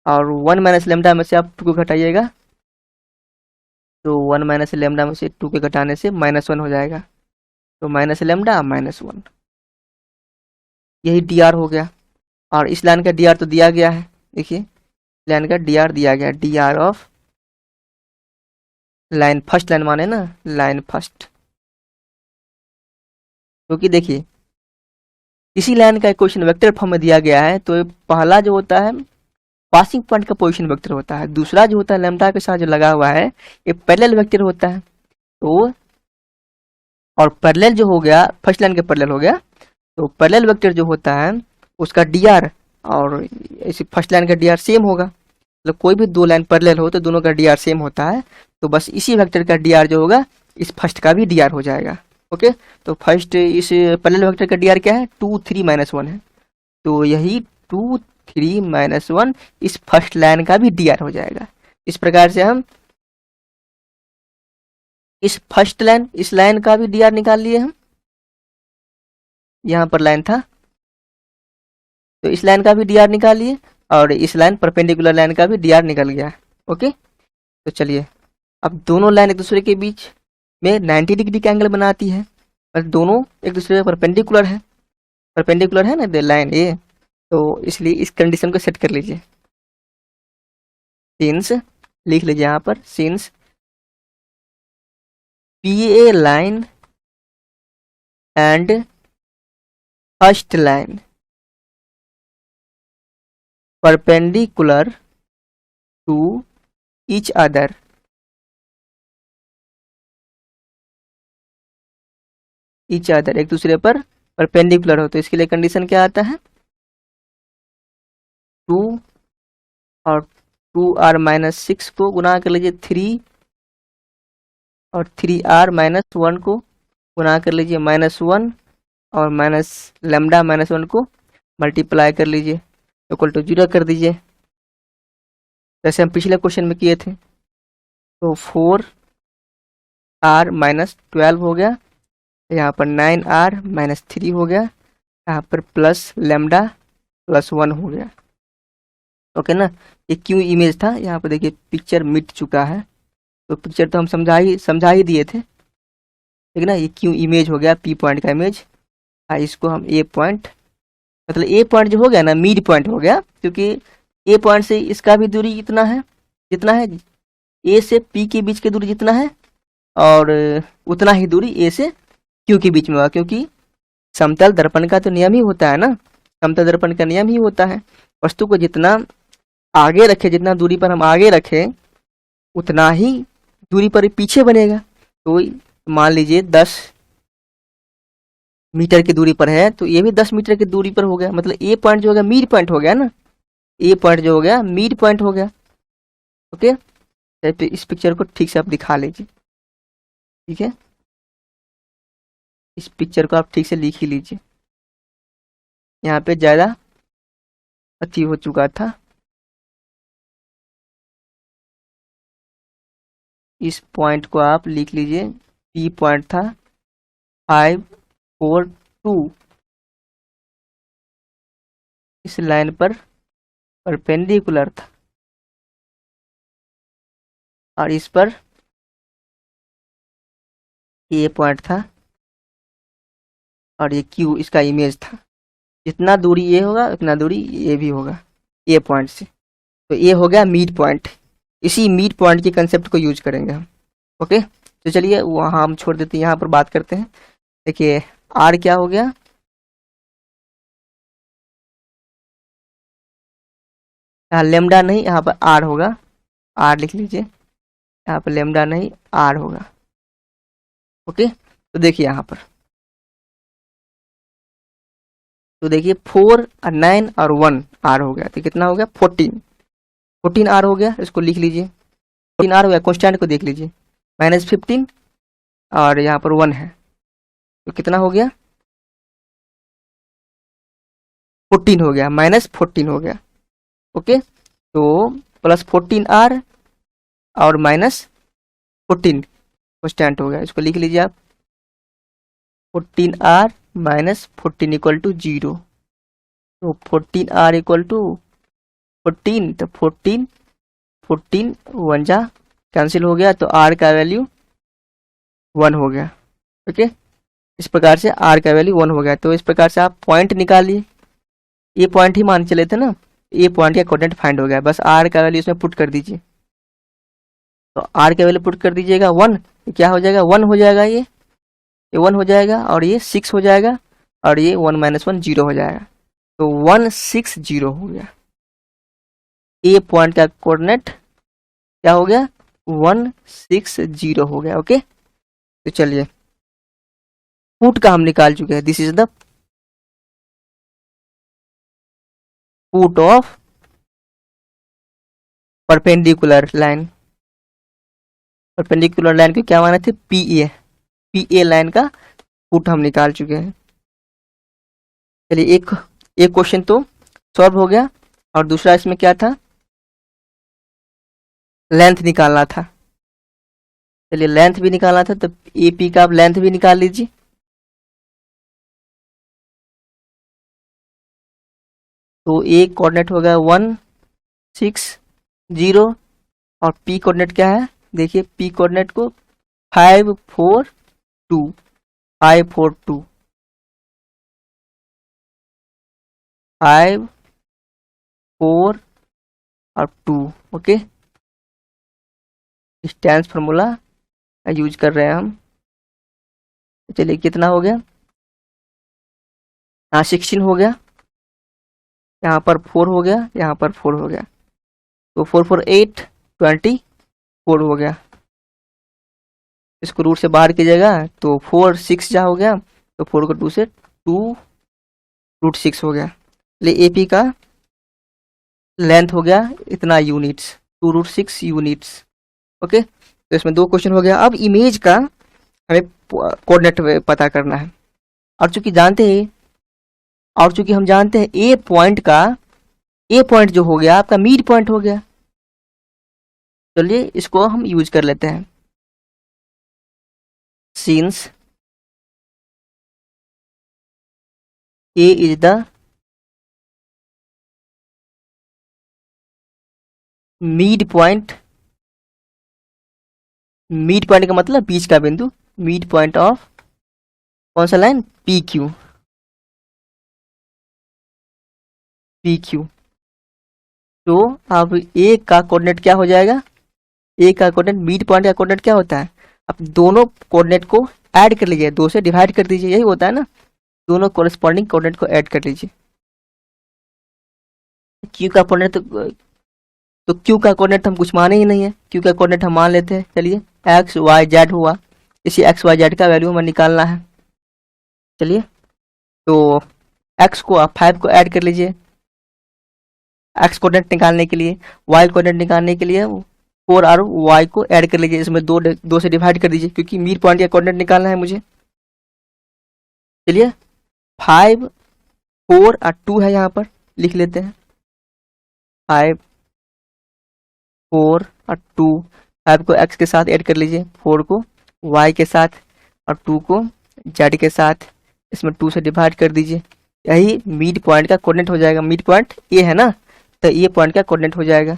और 1 माइनस लेमडा में से आप 2 को घटाइएगा तो 1 माइनस लेमडा में से 2 के घटाने से -1 हो जाएगा, तो माइनस लेमडा -1, यही डी आर हो गया। और इस लाइन का डी आर तो दिया गया है, देखिए लाइन का डी आर दिया गया, D R of line first, line माने ना लाइन फर्स्ट, क्योंकि देखिए इसी लाइन का क्वेश्चन वेक्टर फॉर्म में दिया गया है, तो पहला जो होता है पासिंग पॉइंट का पोजीशन वेक्टर होता है, दूसरा जो होता है लेमडा के साथ जो लगा हुआ है ये पैरेलल वेक्टर होता है। तो और पैरेलल जो हो गया फर्स्ट लाइन के पैरेलल हो गया, तो पैरेलल वेक्टर जो होता है उसका डी आर और इसी फर्स्ट लाइन का डी आर सेम होगा, मतलब कोई भी दो लाइन पैरेलल हो तो दोनों का डी आर सेम होता है, तो बस इसी वेक्टर का डी आर जो होगा इस फर्स्ट का भी डी आर हो जाएगा। ओके, तो फर्स्ट इस पैरेलल वेक्टर का डी आर क्या है, 2 3 -1 है, तो यही 2 3 -1 इस फर्स्ट लाइन का भी डी आर हो जाएगा। इस प्रकार से हम इस फर्स्ट लाइन इस लाइन का भी डी आर निकाल लिए हम, यहाँ पर लाइन था तो इस लाइन का भी डी आर निकाल लिए, और इस लाइन परपेंडिकुलर लाइन का भी डी आर निकल गया। ओके, तो चलिए अब दोनों लाइन एक दूसरे के बीच में 90 डिग्री का एंगल बनाती है, और दोनों एक दूसरे के परपेंडिकुलर है ना लाइन ये, तो इसलिए इस कंडीशन को सेट कर लीजिए। सिंस लिख लीजिए यहाँ पर, since P A line and first line perpendicular to each other, एक दूसरे पर परपेंडिकुलर हो, तो इसके लिए कंडीशन क्या आता है, 2 और 2r -6 को गुना कर लीजिए 3, और 3r -1 को गुना कर लीजिए -1, और माइनस लेमडा -1 को मल्टीप्लाई कर लीजिए, इक्वल टू 0 कर दीजिए, जैसे हम पिछले क्वेश्चन में किए थे। तो 4r -12 हो गया, यहाँ पर 9r -3 हो गया, यहाँ पर प्लस लेमडा +1 हो गया। ओके ना, ये क्यों इमेज था, यहाँ पर देखिए पिक्चर मिट चुका है, तो पिक्चर तो हम समझा ही दिए थे, ठीक है ना। ये क्यों इमेज हो गया, पी पॉइंट का इमेज, इसको हम ए पॉइंट, मतलब ए पॉइंट जो हो गया ना मिड पॉइंट हो गया, क्योंकि ए पॉइंट से इसका भी दूरी इतना है जितना है ए से पी के बीच की दूरी जितना है, और उतना ही दूरी ए से क्यू के बीच में होगा, क्योंकि समतल दर्पण का तो नियम ही होता है ना, समतल दर्पण का नियम ही होता है, वस्तु को जितना आगे रखे, जितना दूरी पर हम आगे रखें उतना ही दूरी पर पीछे बनेगा। तो मान लीजिए 10 मीटर की दूरी पर है, तो ये भी 10 मीटर की दूरी पर हो गया, मतलब ए पॉइंट जो हो गया मिड पॉइंट हो गया ना, ए पॉइंट जो हो गया मिड पॉइंट हो गया। ओके, इस पिक्चर को ठीक से आप दिखा लीजिए, ठीक है, इस पिक्चर को आप ठीक से लिख ही लीजिए, यहाँ पे ज़्यादा अति हो चुका था, इस पॉइंट को आप लिख लीजिए, पी पॉइंट था 5 4 2, इस लाइन पर परपेंडिकुलर था, और इस पर ये पॉइंट था और ये क्यू इसका इमेज था। जितना दूरी ये होगा उतना दूरी ये भी होगा ए पॉइंट से। तो ये हो गया मिड पॉइंट। इसी मिड पॉइंट के कंसेप्ट को यूज करेंगे हम। ओके, तो चलिए वहाँ हम छोड़ देते हैं, यहाँ पर बात करते हैं। देखिए आर क्या हो गया, यहाँ लेमडा नहीं, यहाँ पर आर होगा। आर लिख लीजिए, यहाँ पर लेमडा नहीं आर होगा। ओके, तो देखिए यहाँ पर, तो देखिए 4 और 9 और 1 आर हो गया, तो कितना हो गया 14 आर हो गया। इसको लिख लीजिए, 14 आर हो गया। कॉन्स्टेंट को देख लीजिए, -15 और यहाँ पर 1 है, तो कितना हो गया 14 हो गया, -14 हो गया। ओके, तो +14 आर और -14 कॉन्स्टेंट हो गया। इसको लिख लीजिए आप, 14 आर -14 इक्वल टू 0। तो 14 आर इक्वल टू 14, तो 14 1 जा कैंसिल हो गया, तो आर का वैल्यू 1 हो गया। ओके, इस प्रकार से आर का वैल्यू 1 हो गया। तो इस प्रकार से आप पॉइंट निकालिए, ये पॉइंट ही मान चले थे ना, ये पॉइंट का कोऑर्डिनेट फाइंड हो गया। बस आर का वैल्यू इसमें पुट कर दीजिए। तो आर का वैल्यू पुट कर दीजिएगा 1, तो क्या हो जाएगा 1 हो जाएगा, ये 1 हो जाएगा और ये 6 हो जाएगा और ये 1 - 1 0 हो जाएगा। तो 160 हो गया। ए पॉइंट का कोऑर्डिनेट क्या हो गया 160 हो गया। ओके, तो चलिए फुट का हम निकाल चुके हैं। This is the foot of perpendicular line. Perpendicular line को क्या माने थे पीए लाइन का फुट हम निकाल चुके हैं। चलिए एक क्वेश्चन तो सॉल्व हो गया और दूसरा इसमें क्या था, लेंथ निकालना था। चलिए लेंथ भी निकालना था, तो एपी का आप लेंथ भी निकाल लीजिए। तो ए कोऑर्डिनेट हो गया 160 और पी कोऑर्डिनेट क्या है, देखिए पी कोऑर्डिनेट को 5 4 2 5 4 2 5 4 और 2। ओके, डिस्टेंस फार्मूला यूज कर रहे हैं हम। चलिए कितना हो गया, यहाँ 16 हो गया, यहाँ पर 4 हो गया, यहाँ पर 4 हो गया। तो 4 4 8 24 हो गया। इसको रूट से बाहर कीजिएगा तो 4 6 जा हो गया, तो 4 को 2 से 2√6 हो गया। चलिए एपी का लेंथ हो गया इतना यूनिट्स, 2√6 यूनिट्स। ओके, तो इसमें 2 क्वेश्चन हो गया। अब इमेज का हमें कोऑर्डिनेट पता करना है, और चूंकि हम जानते हैं ए पॉइंट जो हो गया आपका मिड पॉइंट हो गया। चलिए इसको हम यूज कर लेते हैं। Since A is the mid point का मतलब बीच का बिंदु, मिड पॉइंट ऑफ कौन सा लाइन पी क्यू। तो अब ए का कोऑर्डिनेट क्या हो जाएगा, ए का कोऑर्डिनेट मिड पॉइंट का कोऑर्डिनेट क्या होता है, अब दोनों कोऑर्डिनेट को ऐड कर लीजिए, 2 से डिवाइड कर दीजिए, यही होता है ना, दोनों कोरेस्पॉन्डिंग कोऑर्डिनेट को ऐड कर लीजिए। क्यू का कोऑर्डिनेट तो क्यू का कोऑर्डिनेट हम कुछ माने ही नहीं है, क्यू का कोऑर्डिनेट हम मान लेते हैं। चलिए एक्स वाई जेड हुआ, इसी एक्स वाई जेड का वैल्यू हमें निकालना है। चलिए तो एक्स को आप 5 को ऐड कर लीजिए एक्स कोऑर्डिनेट निकालने के लिए, वाई कोऑर्डिनेट निकालने के लिए 4 और वाई को ऐड कर लीजिए, इसमें 2 से डिवाइड कर दीजिए क्योंकि मिड पॉइंट का कोऑर्डिनेट निकालना है मुझे। चलिए 5 4 और 2 है, यहाँ पर लिख लेते हैं 5 4 और 2। 5 को x के साथ ऐड कर लीजिए, 4 को y के साथ और 2 को z के साथ, इसमें 2 से डिवाइड कर दीजिए। यही मिड पॉइंट का कोऑर्डिनेट हो जाएगा। मिड पॉइंट ए है ना, तो ए पॉइंट का कोऑर्डिनेट हो जाएगा।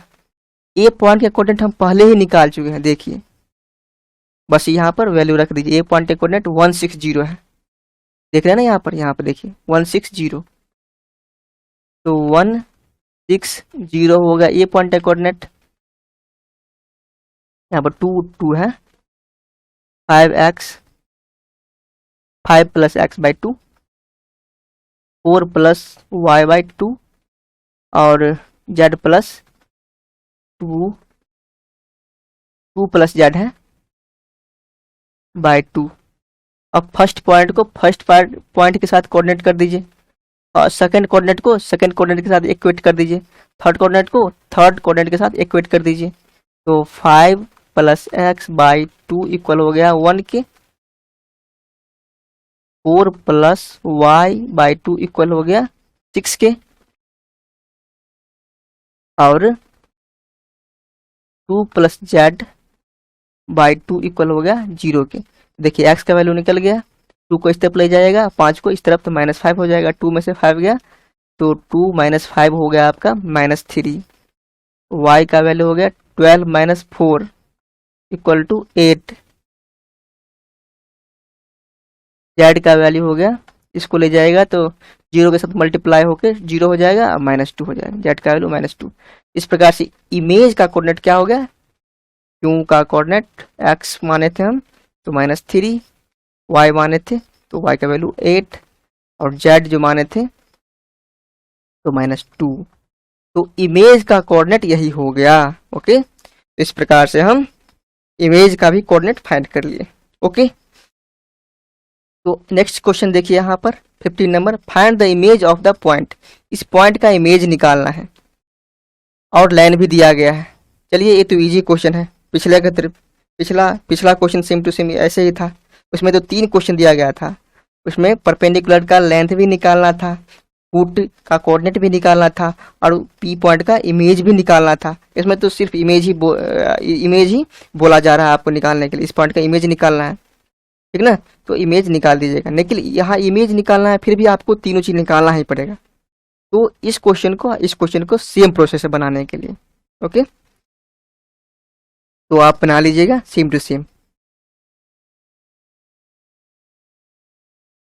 ए पॉइंट का कोऑर्डिनेट हम पहले ही निकाल चुके हैं, देखिए बस यहाँ पर वैल्यू रख दीजिए। ए पॉइंट कोऑर्डिनेट 160 है, देख रहे हैं ना यहाँ पर देखिए 160, तो 160 होगा ए पॉइंट कोऑर्डिनेट। यहाँ पर 2 है, 5x 5 + x/2, 4 + y/2 और z + 2 + z है /2। अब फर्स्ट पॉइंट को फर्स्ट पॉइंट के साथ कोऑर्डिनेट कर दीजिए और सेकंड कोऑर्डिनेट को सेकंड कोऑर्डिनेट के साथ इक्वेट कर दीजिए, थर्ड कोऑर्डिनेट को थर्ड कोऑर्डिनेट के साथ इक्वेट कर दीजिए। तो 5 + x/2 इक्वल हो गया 1 के, 4 + y/2 इक्वल हो गया 6 के, और 2 + z/2 इक्वल हो गया 0 के। देखिए x का वैल्यू निकल गया, 2 को इस तरफ ले जाएगा, 5 को इस तरफ, तो -5 हो जाएगा। 2 में से 5 गया तो 2 - 5 हो गया आपका -3। y का वैल्यू हो गया 12 - 4 इक्वल टू 8। z का वैल्यू हो गया, इसको ले जाएगा तो 0 के साथ मल्टीप्लाई होकर 0 हो जाएगा, -2 हो जाएगा, z का वैल्यू -2। इस प्रकार से इमेज का कोऑर्डिनेट क्या हो गया, क्यू का कोऑर्डिनेट x माने थे हम तो -3, y माने थे तो y का वैल्यू 8 और z जो माने थे तो -2। तो इमेज का कोऑर्डिनेट यही हो गया। ओके, इस प्रकार से हम इमेज का भी कोऑर्डिनेट फाइंड कर लिए। ओके, तो नेक्स्ट क्वेश्चन देखिए यहाँ पर 15 number, find the image of the point. इस पॉइंट का इमेज निकालना है और लाइन भी दिया गया है। चलिए, ये तो इजी क्वेश्चन है, पिछले का पिछला क्वेश्चन सेम टू सेम ऐसे ही था। उसमें तो 3 क्वेश्चन दिया गया था, उसमें परपेंडिकुलर का लेंथ भी निकालना था, फुट का कोऑर्डिनेट भी निकालना था और पी पॉइंट का इमेज भी निकालना था। इसमें तो सिर्फ इमेज ही बोला जा रहा है आपको निकालने के लिए, इस पॉइंट का इमेज निकालना है, ठीक ना। तो इमेज निकाल दीजिएगा, लेकिन यहाँ इमेज निकालना है फिर भी आपको तीनों चीज निकालना ही पड़ेगा। तो इस क्वेश्चन को सेम प्रोसेस से बनाने के लिए, ओके, तो आप बना लीजिएगा सेम टू सेम।